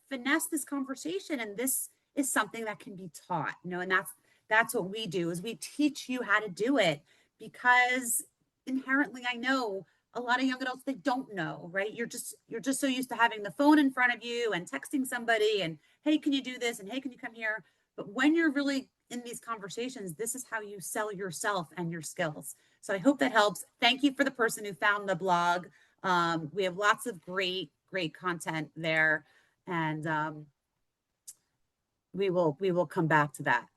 finesse this conversation. And this is something that can be taught, and that's what we do is we teach you how to do it because inherently I know a lot of young adults, they don't know, right? You're just so used to having the phone in front of you and texting somebody and, hey, can you do this? And hey, can you come here? But when you're really in these conversations, this is how you sell yourself and your skills. So I hope that helps. Thank you for the person who found the blog. We have lots of great content there. And we will come back to that.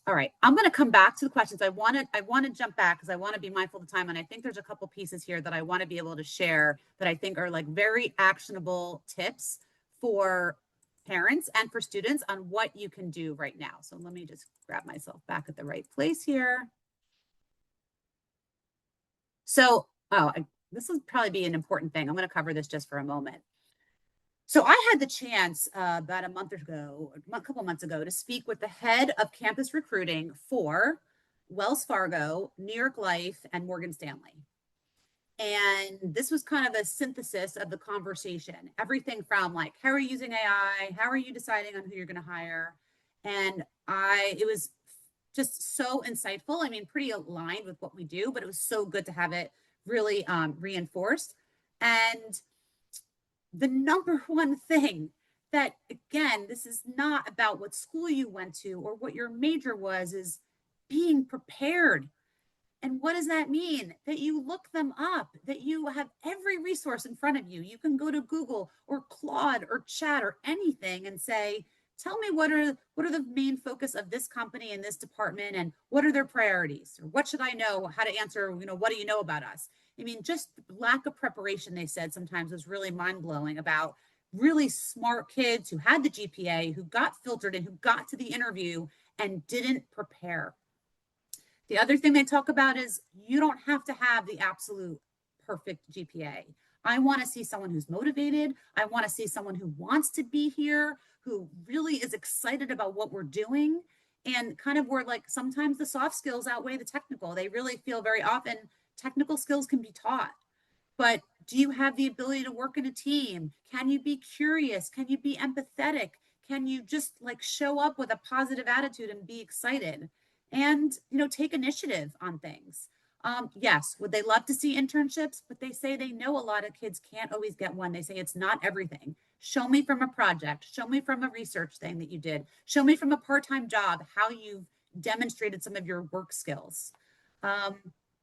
All right, I'm going to come back to the questions. I want to jump back because I want to be mindful of the time. And I think there's a couple pieces here that I want to be able to share that I think are like very actionable tips for parents and for students on what you can do right now. So let me just grab myself back at the right place here. So, this will probably be an important thing. I'm going to cover this just for a moment. So I had the chance about a couple months ago, to speak with the head of campus recruiting for Wells Fargo, New York Life, and Morgan Stanley. And this was kind of a synthesis of the conversation. Everything from like, how are you using AI? How are you deciding on who you're going to hire? And it was just so insightful. I mean, pretty aligned with what we do, but it was so good to have it really reinforced. And the number one thing that, again, this is not about what school you went to or what your major was, is being prepared. And what does that mean? That you look them up, that you have every resource in front of you. You can go to Google or Claude or Chat or anything and say, tell me what are the main focus of this company and this department, and what are their priorities? Or what should I know? How to answer, what do you know about us? I mean, just lack of preparation, they said sometimes, was really mind-blowing about really smart kids who had the GPA, who got filtered and who got to the interview and didn't prepare. The other thing they talk about is you don't have to have the absolute perfect GPA. I want to see someone who's motivated. I want to see someone who wants to be here, who really is excited about what we're doing, and kind of where like sometimes the soft skills outweigh the technical. They really feel very often technical skills can be taught, but do you have the ability to work in a team? Can you be curious? Can you be empathetic? Can you just like show up with a positive attitude and be excited and, take initiative on things? Yes, would they love to see internships? But they say they know a lot of kids can't always get one. They say it's not everything. Show me from a project, show me from a research thing that you did, show me from a part-time job how you've demonstrated some of your work skills. Um,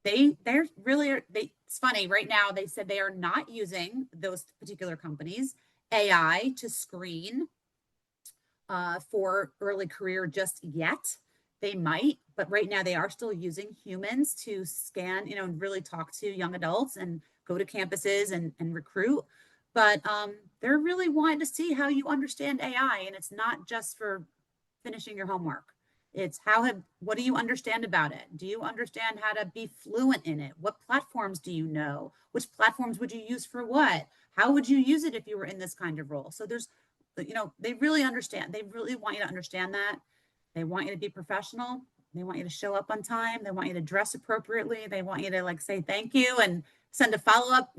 they're really it's funny right now. They said they are not using those particular companies AI to screen for early career just yet. They might, but right now they are still using humans to scan, and really talk to young adults and go to campuses and recruit. But they're really wanting to see how you understand AI, and it's not just for finishing your homework. It's what do you understand about it? Do you understand how to be fluent in it? What platforms do you know? Which platforms would you use for what? How would you use it if you were in this kind of role? So they really understand. They really want you to understand that. They want you to be professional. They want you to show up on time. They want you to dress appropriately. They want you to like say thank you and send a follow-up,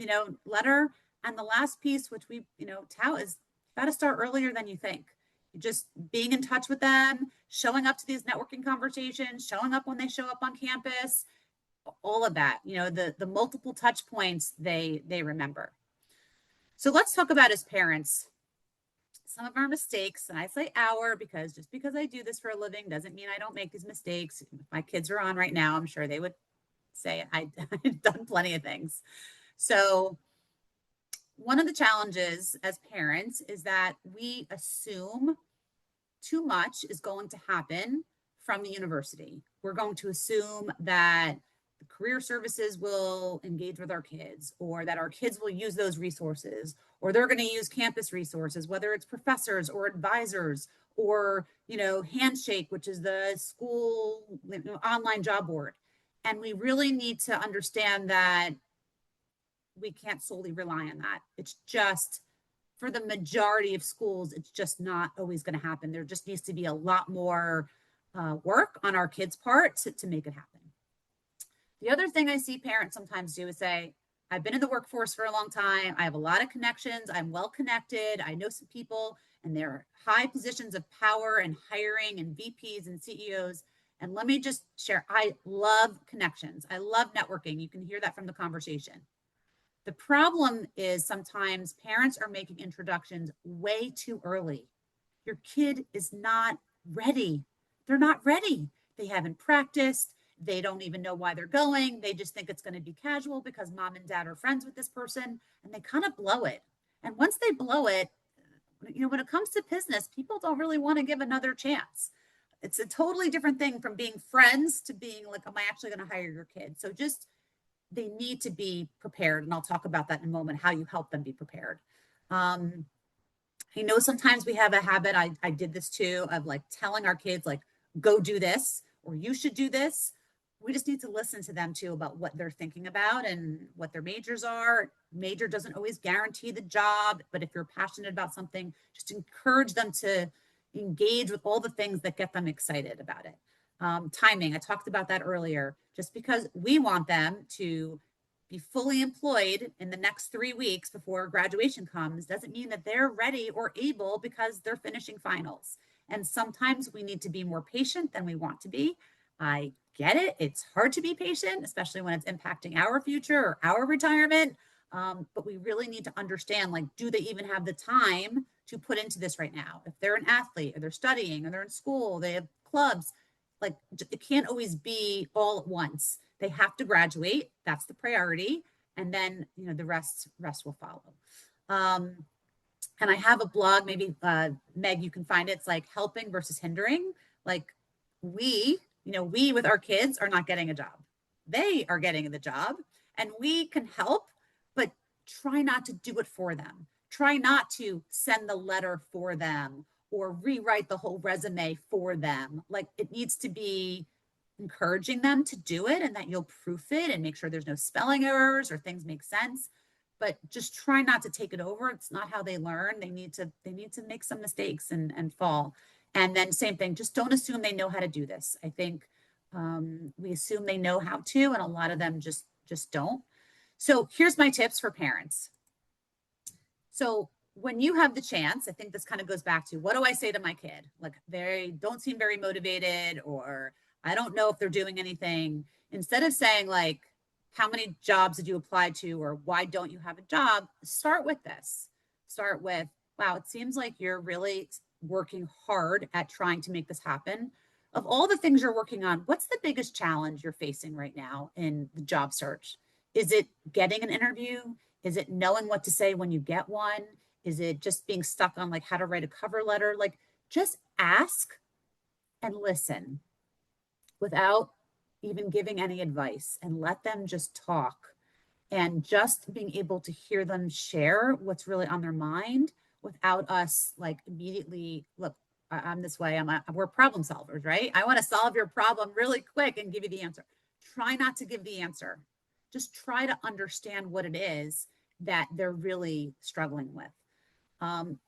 letter. And the last piece, which we, tout is got to start earlier than you think. Just being in touch with them, showing up to these networking conversations, showing up when they show up on campus, all of that, the multiple touch points they remember. So let's talk about as parents, some of our mistakes. And I say our because just because I do this for a living doesn't mean I don't make these mistakes. If my kids are on right now, I'm sure they would say I've done plenty of things. So one of the challenges as parents is that we assume too much is going to happen from the university. We're going to assume that the career services will engage with our kids, or that our kids will use those resources, or they're going to use campus resources, whether it's professors or advisors or, Handshake, which is the school online job board. And we really need to understand that we can't solely rely on that. It's just for the majority of schools, it's just not always going to happen. There just needs to be a lot more work on our kids' part to make it happen. The other thing I see parents sometimes do is say, I've been in the workforce for a long time. I have a lot of connections. I'm well connected. I know some people, and they're high positions of power and hiring and VPs and CEOs. And let me just share, I love connections. I love networking. You can hear that from the conversation. The problem is sometimes parents are making introductions way too early. Your kid is not ready. They're not ready. They haven't practiced. They don't even know why they're going. They just think it's going to be casual because mom and dad are friends with this person, and they kind of blow it. And once they blow it, when it comes to business, people don't really want to give another chance. It's a totally different thing from being friends to being like, am I actually going to hire your kid? So they need to be prepared. And I'll talk about that in a moment, how you help them be prepared. I know sometimes we have a habit, I did this too, of like telling our kids, like, go do this, or you should do this. We just need to listen to them too about what they're thinking about and what their majors are. Major doesn't always guarantee the job, but if you're passionate about something, just encourage them to engage with all the things that get them excited about it. Timing, I talked about that earlier. Just because we want them to be fully employed in the next 3 weeks before graduation comes doesn't mean that they're ready or able because they're finishing finals. And sometimes we need to be more patient than we want to be. I get it. It's hard to be patient, especially when it's impacting our future or our retirement. But we really need to understand, like, do they even have the time to put into this right now? If they're an athlete or they're studying or they're in school, they have clubs, like it can't always be all at once. They have to graduate. That's the priority. And then, the rest will follow. And I have a blog, maybe Meg, you can find it. It's like helping versus hindering. Like we with our kids are not getting a job. They are getting the job, and we can help, but try not to do it for them. Try not to send the letter for them or rewrite the whole resume for them. Like it needs to be encouraging them to do it and that you'll proof it and make sure there's no spelling errors or things make sense. But just try not to take it over. It's not how they learn. They need to make some mistakes and fall. And then same thing, just don't assume they know how to do this. I think we assume they know how to, and a lot of them just don't. So here's my tips for parents. So when you have the chance, I think this kind of goes back to, what do I say to my kid? Like, they don't seem very motivated, or I don't know if they're doing anything. Instead of saying like, how many jobs did you apply to, or why don't you have a job? Start with this. Start with, wow, it seems like you're really working hard at trying to make this happen. Of all the things you're working on, what's the biggest challenge you're facing right now in the job search? Is it getting an interview? Is it knowing what to say when you get one? Is it just being stuck on like how to write a cover letter? Like, just ask and listen without even giving any advice, and let them just talk, and just being able to hear them share what's really on their mind without us like immediately, look, I'm this way. We're problem solvers, right? I want to solve your problem really quick and give you the answer. Try not to give the answer. Just try to understand what it is that they're really struggling with.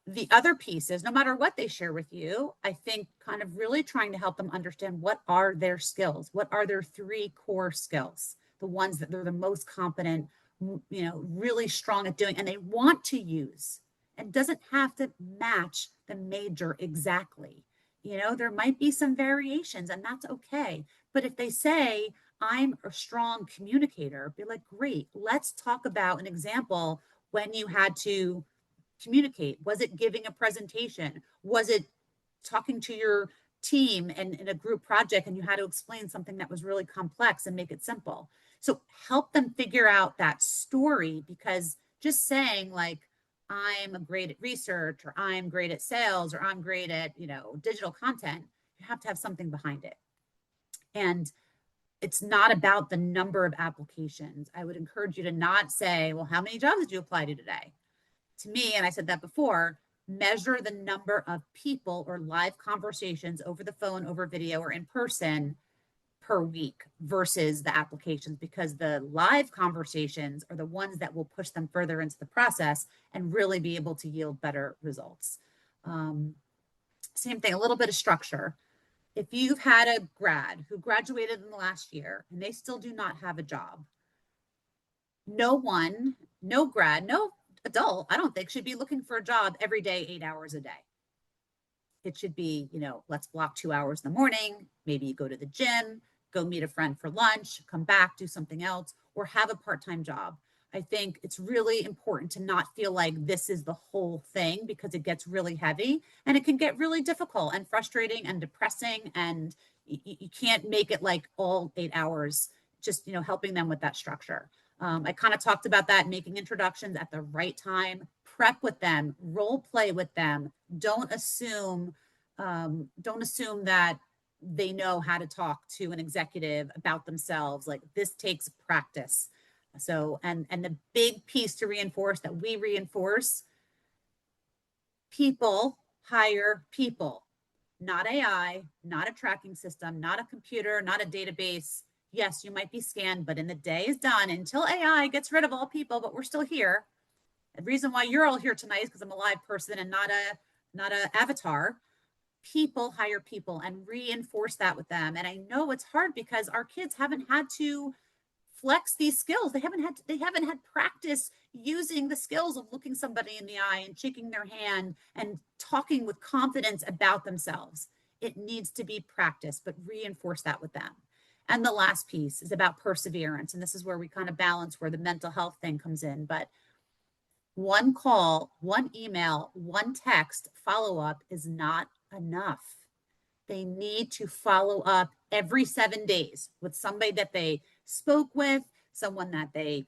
The other piece is, no matter what they share with you, I think kind of really trying to help them understand, what are their skills? What are their 3 core skills? The ones that they're the most competent, really strong at doing, and they want to use. And doesn't have to match the major exactly. There might be some variations, and that's okay. But if they say, I'm a strong communicator, be like, great, let's talk about an example when you had to communicate. Was it giving a presentation? Was it talking to your team and in a group project, and you had to explain something that was really complex and make it simple? So help them figure out that story, because just saying like, I'm great at research, or I'm great at sales, or I'm great at, digital content, you have to have something behind it. And it's not about the number of applications. I would encourage you to not say, well, how many jobs did you apply to today? To me, and I said that before, measure the number of people or live conversations over the phone, over video, or in person per week versus the applications, because the live conversations are the ones that will push them further into the process and really be able to yield better results. Same thing, a little bit of structure. If you've had a grad who graduated in the last year and they still do not have a job, no grad, no adult, I don't think, should be looking for a job every day, 8 hours a day. It should be, let's block 2 hours in the morning. Maybe you go to the gym, go meet a friend for lunch, come back, do something else, or have a part-time job. I think it's really important to not feel like this is the whole thing, because it gets really heavy and it can get really difficult and frustrating and depressing, and you can't make it like all 8 hours. Just, helping them with that structure. I kind of talked about that, making introductions at the right time, prep with them, role play with them. Don't assume that they know how to talk to an executive about themselves. Like, this takes practice. So, and the big piece to reinforce that we reinforce, people hire people, not AI, not a tracking system, not a computer, not a database. Yes, you might be scanned, but in the day is done until AI gets rid of all people, but we're still here. The reason why you're all here tonight is because I'm a live person and not a avatar. People hire people, and reinforce that with them. And I know it's hard because our kids haven't had to flex these skills. They haven't had practice using the skills of looking somebody in the eye and shaking their hand and talking with confidence about themselves. It needs to be practiced, but reinforce that with them. And the last piece is about perseverance. And this is where we kind of balance where the mental health thing comes in. But one call, one email, one text follow-up is not enough. They need to follow up every 7 days with somebody that they spoke with, someone that they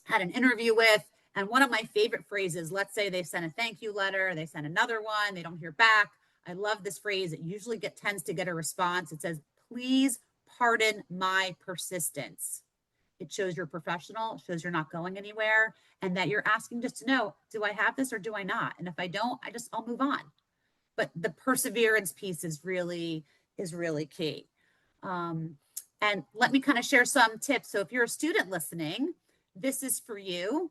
had an interview with. And one of my favorite phrases, let's say they sent a thank you letter, they sent another one, they don't hear back. I love this phrase. It usually tends to get a response. It says, please pardon my persistence. It shows you're professional, it shows you're not going anywhere, and that you're asking just to know, do I have this or do I not? And if I don't, I'll move on. But the perseverance piece is really key. And let me kind of share some tips. So if you're a student listening, this is for you.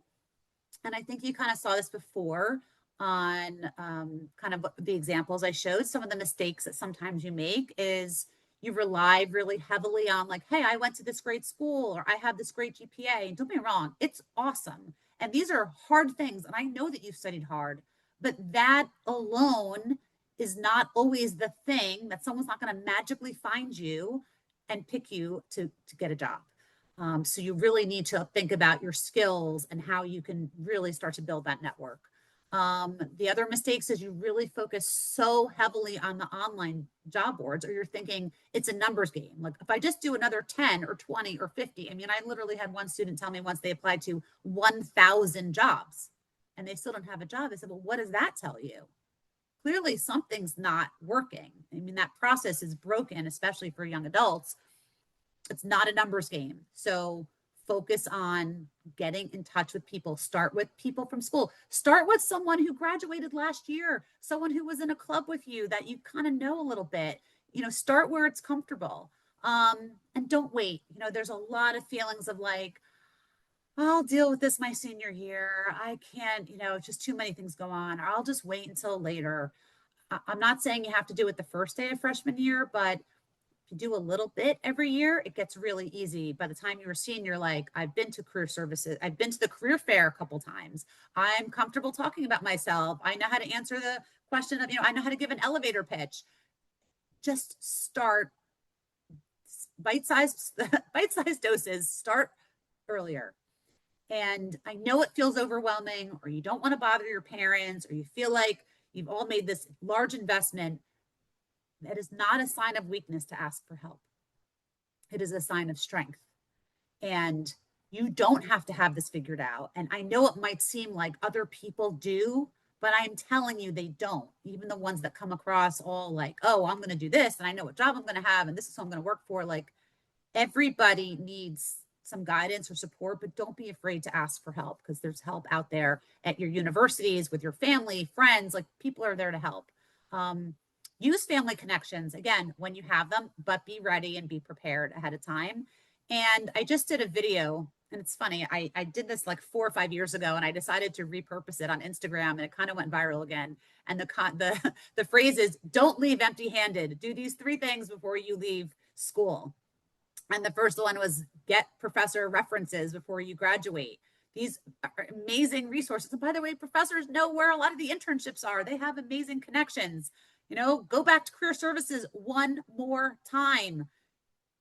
And I think you kind of saw this before on kind of the examples I showed. Some of the mistakes that sometimes you make is you rely really heavily on like, hey, I went to this great school or I have this great GPA. And don't be wrong, it's awesome. And these are hard things. And I know that you've studied hard, but that alone is not always the thing that someone's not going to magically find you and pick you to get a job. So you really need to think about your skills and how you can really start to build that network. The other mistakes is you really focus so heavily on the online job boards, or you're thinking it's a numbers game. Like if I just do another 10 or 20 or 50, I mean, I literally had one student tell me once they applied to 1,000 jobs and they still don't have a job. I said, well, what does that tell you? Clearly something's not working. I mean, that process is broken, especially for young adults. It's not a numbers game. So focus on getting in touch with people. Start with people from school. Start with someone who graduated last year, someone who was in a club with you that you kind of know a little bit. You know, start where it's comfortable. And don't wait. You know, there's a lot of feelings of like, I'll deal with this my senior year. I can't, you know, just too many things go on. Or I'll just wait until later. I'm not saying you have to do it the first day of freshman year, but if you do a little bit every year, it gets really easy. By the time you're a senior, like I've been to career services, I've been to the career fair a couple times. I'm comfortable talking about myself. I know how to answer the question of, you know, I know how to give an elevator pitch. Just start bite-sized doses, start earlier. And I know it feels overwhelming, or you don't want to bother your parents, or you feel like you've all made this large investment. That is not a sign of weakness to ask for help. It is a sign of strength. And you don't have to have this figured out. And I know it might seem like other people do, but I'm telling you, they don't. Even the ones that come across all like, oh, I'm going to do this, and I know what job I'm going to have, and this is who I'm going to work for. Like everybody needs some guidance or support, but don't be afraid to ask for help, because there's help out there at your universities, with your family, friends, like people are there to help. Use family connections, again, when you have them, but be ready and be prepared ahead of time. And I just did a video, and it's funny, I did this like 4 or 5 years ago, and I decided to repurpose it on Instagram, and it kind of went viral again. And the phrase is, don't leave empty-handed. Do these 3 things before you leave school. And the first one was get professor references before you graduate. These are amazing resources. And by the way, professors know where a lot of the internships are. They have amazing connections. You know, go back to career services one more time.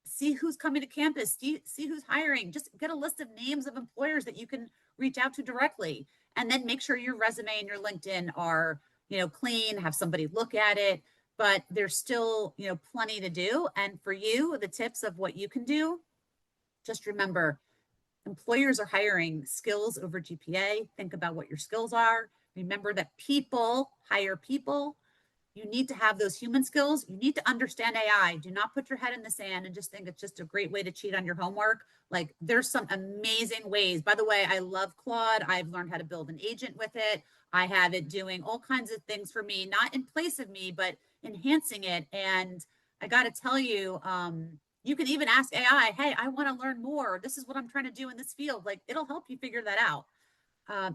See who's coming to campus. See who's hiring. Just get a list of names of employers that you can reach out to directly. And then make sure your resume and your LinkedIn are, you know, clean, have somebody look at it. But there's still, you know, plenty to do. And for you, the tips of what you can do, just remember, employers are hiring skills over GPA. Think about what your skills are. Remember that people hire people. You need to have those human skills. You need to understand AI. Do not put your head in the sand and just think it's just a great way to cheat on your homework. Like there's some amazing ways. By the way, I love Claude. I've learned how to build an agent with it. I have it doing all kinds of things for me, not in place of me, but enhancing it. And I got to tell you, you can even ask AI, hey, I want to learn more. This is what I'm trying to do in this field. Like it'll help you figure that out.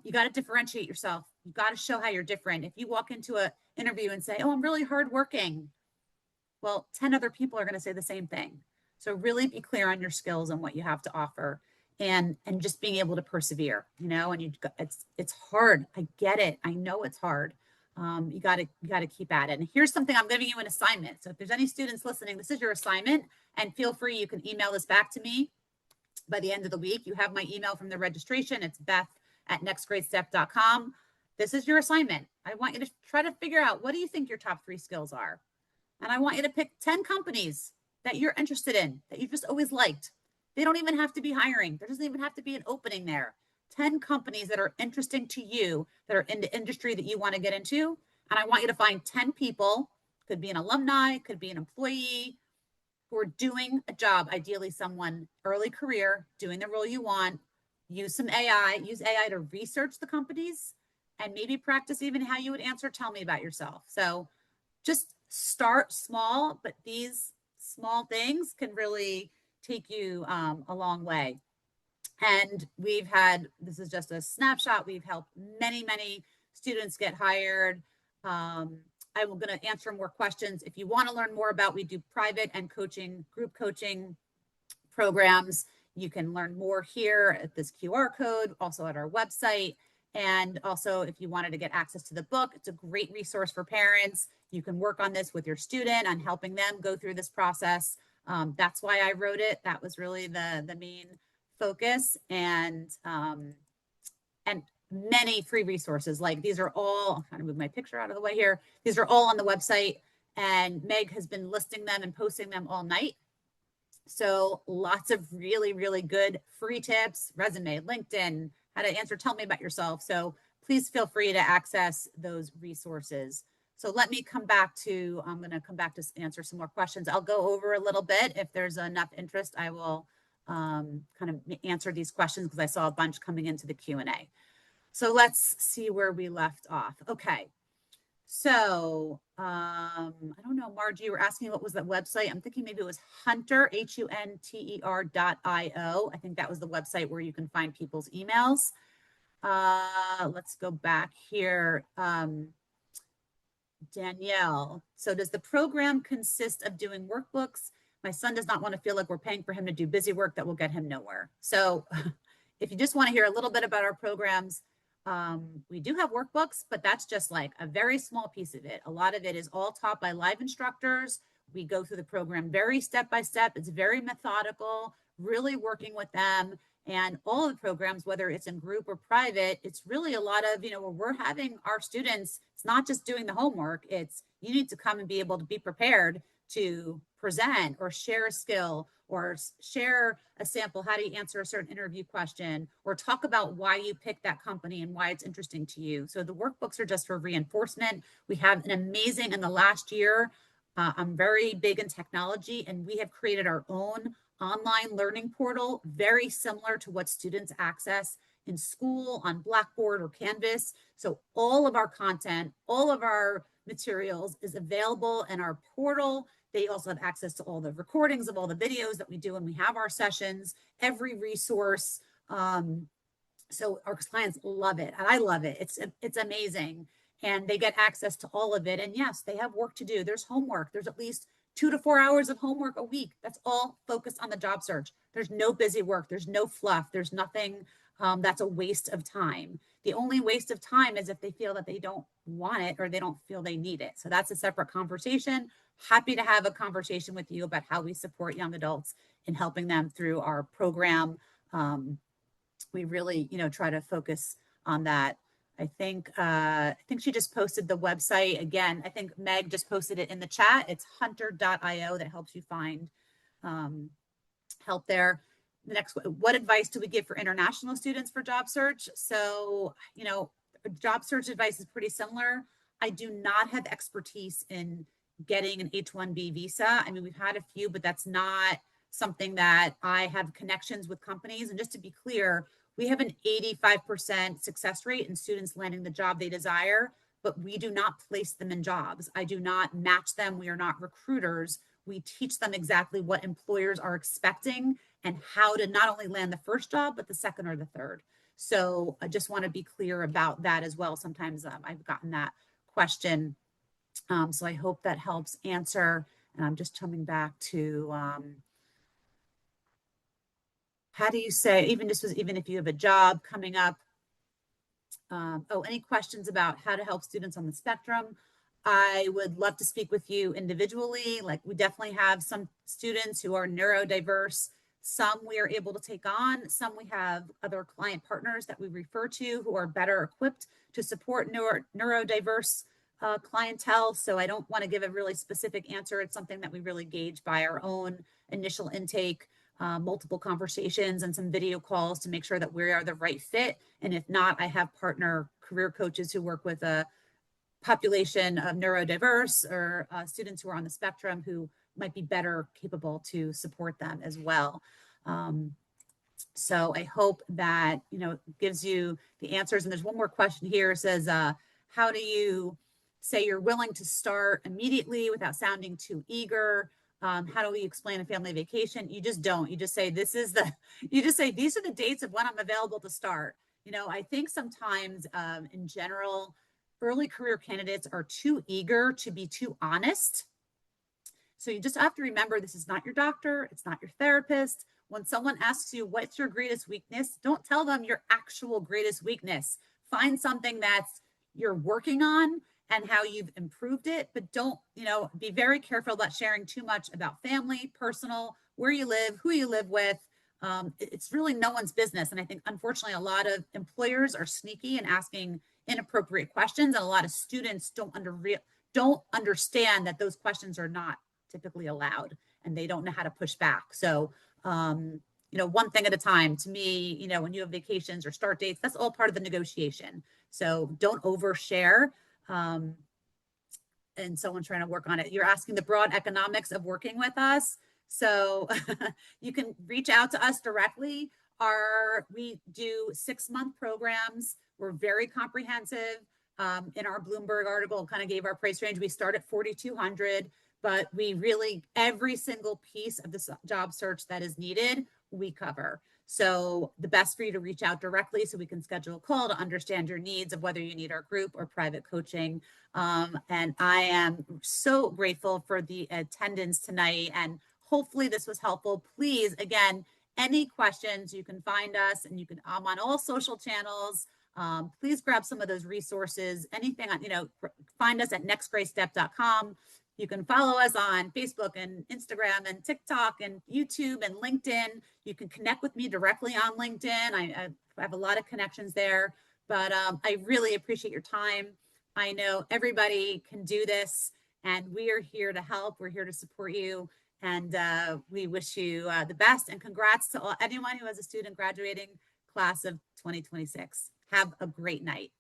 You got to differentiate yourself. You got to show how you're different. If you walk into an interview and say, oh, I'm really hardworking, well, 10 other people are going to say the same thing. So really be clear on your skills and what you have to offer, and just being able to persevere, you know, and it's hard. I get it. I know it's hard. You got to keep at it. And here's something, I'm giving you an assignment. So if there's any students listening, this is your assignment, and feel free, you can email this back to me by the end of the week. You have my email from the registration. It's beth@nextgreatstep.com. This is your assignment. I want you to try to figure out, what do you think your top 3 skills are? And I want you to pick 10 companies that you're interested in, that you've just always liked. They don't even have to be hiring. There doesn't even have to be an opening there. 10 companies that are interesting to you, that are in the industry that you want to get into. And I want you to find 10 people, could be an alumni, could be an employee, who are doing a job, ideally someone early career, doing the role you want. Use AI to research the companies, and maybe practice even how you would answer, tell me about yourself. So just start small, but these small things can really take you a long way. And we've had, this is just a snapshot, we've helped many, many students get hired. I'm going to answer more questions. If you want to learn more about, we do private and coaching, group coaching programs. You can learn more here at this QR code, also at our website. And also, if you wanted to get access to the book, it's a great resource for parents. You can work on this with your student on helping them go through this process. That's why I wrote it. That was really the main focus. And many free resources. Like these are all, I'll kind of move my picture out of the way here. These are all on the website, and Meg has been listing them and posting them all night. So lots of really, really good free tips, resume, LinkedIn, how to answer, tell me about yourself. So please feel free to access those resources. So let me come back to, I'm going to come back to answer some more questions. I'll go over a little bit. If there's enough interest, I will kind of answer these questions because I saw a bunch coming into the Q&A. So let's see where we left off. Okay. So I don't know, Margie, you were asking what was that website. I'm thinking maybe it was Hunter, HUNTER.io. I think that was the website where you can find people's emails. Let's go back here. Danielle, so does the program consist of doing workbooks? My son does not want to feel like we're paying for him to do busy work that will get him nowhere. So if you just want to hear a little bit about our programs, we do have workbooks, but that's just like a very small piece of it. A lot of it is all taught by live instructors. We go through the program very step by step. It's very methodical, really working with them. And all of the programs, whether it's in group or private, it's really a lot of, where we're having our students, it's not just doing the homework. It's you need to come and be able to be prepared to present or share a skill or share a sample. How do you answer a certain interview question, or talk about why you picked that company and why it's interesting to you. So the workbooks are just for reinforcement. We have an amazing, in the last year, I'm very big in technology, and we have created our own online learning portal, very similar to what students access in school on Blackboard or Canvas. So all of our content, all of our materials is available in our portal. They also have access to all the recordings of all the videos that we do when we have our sessions, every resource. So our clients love it, and I love it. It's amazing. And they get access to all of it. And yes, they have work to do. There's homework. There's at least 2 to 4 hours of homework a week. That's all focused on the job search. There's no busy work. There's no fluff. There's nothing that's a waste of time. The only waste of time is if they feel that they don't want it or they don't feel they need it. So that's a separate conversation. Happy to have a conversation with you about how we support young adults in helping them through our program. We really, try to focus on that. I think she just posted the website again. I think Meg just posted it in the chat. It's hunter.io that helps you find help there. The next, what advice do we give for international students for job search? So, job search advice is pretty similar. I do not have expertise in getting an H-1B visa. I mean, we've had a few, but that's not something that I have connections with companies. And just to be clear, we have an 85% success rate in students landing the job they desire, but we do not place them in jobs. I do not match them. We are not recruiters. We teach them exactly what employers are expecting and how to not only land the first job, but the second or the third. So I just want to be clear about that as well. Sometimes I've gotten that question. So I hope that helps answer. And I'm just coming back to how do you say, even if you have a job coming up. Any questions about how to help students on the spectrum? I would love to speak with you individually. Like, we definitely have some students who are neurodiverse. Some we are able to take on. Some we have other client partners that we refer to who are better equipped to support neurodiverse clientele. So I don't want to give a really specific answer. It's something that we really gauge by our own initial intake, multiple conversations and some video calls to make sure that we are the right fit. And if not, I have partner career coaches who work with a population of neurodiverse or students who are on the spectrum who might be better capable to support them as well. So I hope that, gives you the answers. And there's one more question here. It says, how do you say you're willing to start immediately without sounding too eager? how do we explain a family vacation? You just don't. You just say, you just say, these are the dates of when I'm available to start. I think sometimes in general, early career candidates are too eager to be too honest. So you just have to remember, this is not your doctor. It's not your therapist. When someone asks you, what's your greatest weakness? Don't tell them your actual greatest weakness. Find something that's you're working on and how you've improved it, but don't, be very careful about sharing too much about family, personal, where you live, who you live with. It's really no one's business. And I think, unfortunately, a lot of employers are sneaky and asking inappropriate questions. And a lot of students don't understand that those questions are not typically allowed and they don't know how to push back. So, one thing at a time. To me, when you have vacations or start dates, that's all part of the negotiation. So don't overshare. And someone trying to work on it. You're asking the broad economics of working with us. So you can reach out to us directly. We do 6-month programs. We're very comprehensive. In our Bloomberg article, kind of gave our price range. We start at $4,200, but we really, every single piece of the job search that is needed, we cover. So the best for you to reach out directly so we can schedule a call to understand your needs of whether you need our group or private coaching. And I am so grateful for the attendance tonight, and hopefully this was helpful. Please, again, any questions, you can find us, and I'm on all social channels. Please grab some of those resources. Anything on, find us at nextgracestep.com. You can follow us on Facebook and Instagram and TikTok and YouTube and LinkedIn. You can connect with me directly on LinkedIn. I have a lot of connections there, but I really appreciate your time. I know everybody can do this, and we are here to help. We're here to support you, and we wish you the best. And congrats to anyone who has a student graduating class of 2026. Have a great night.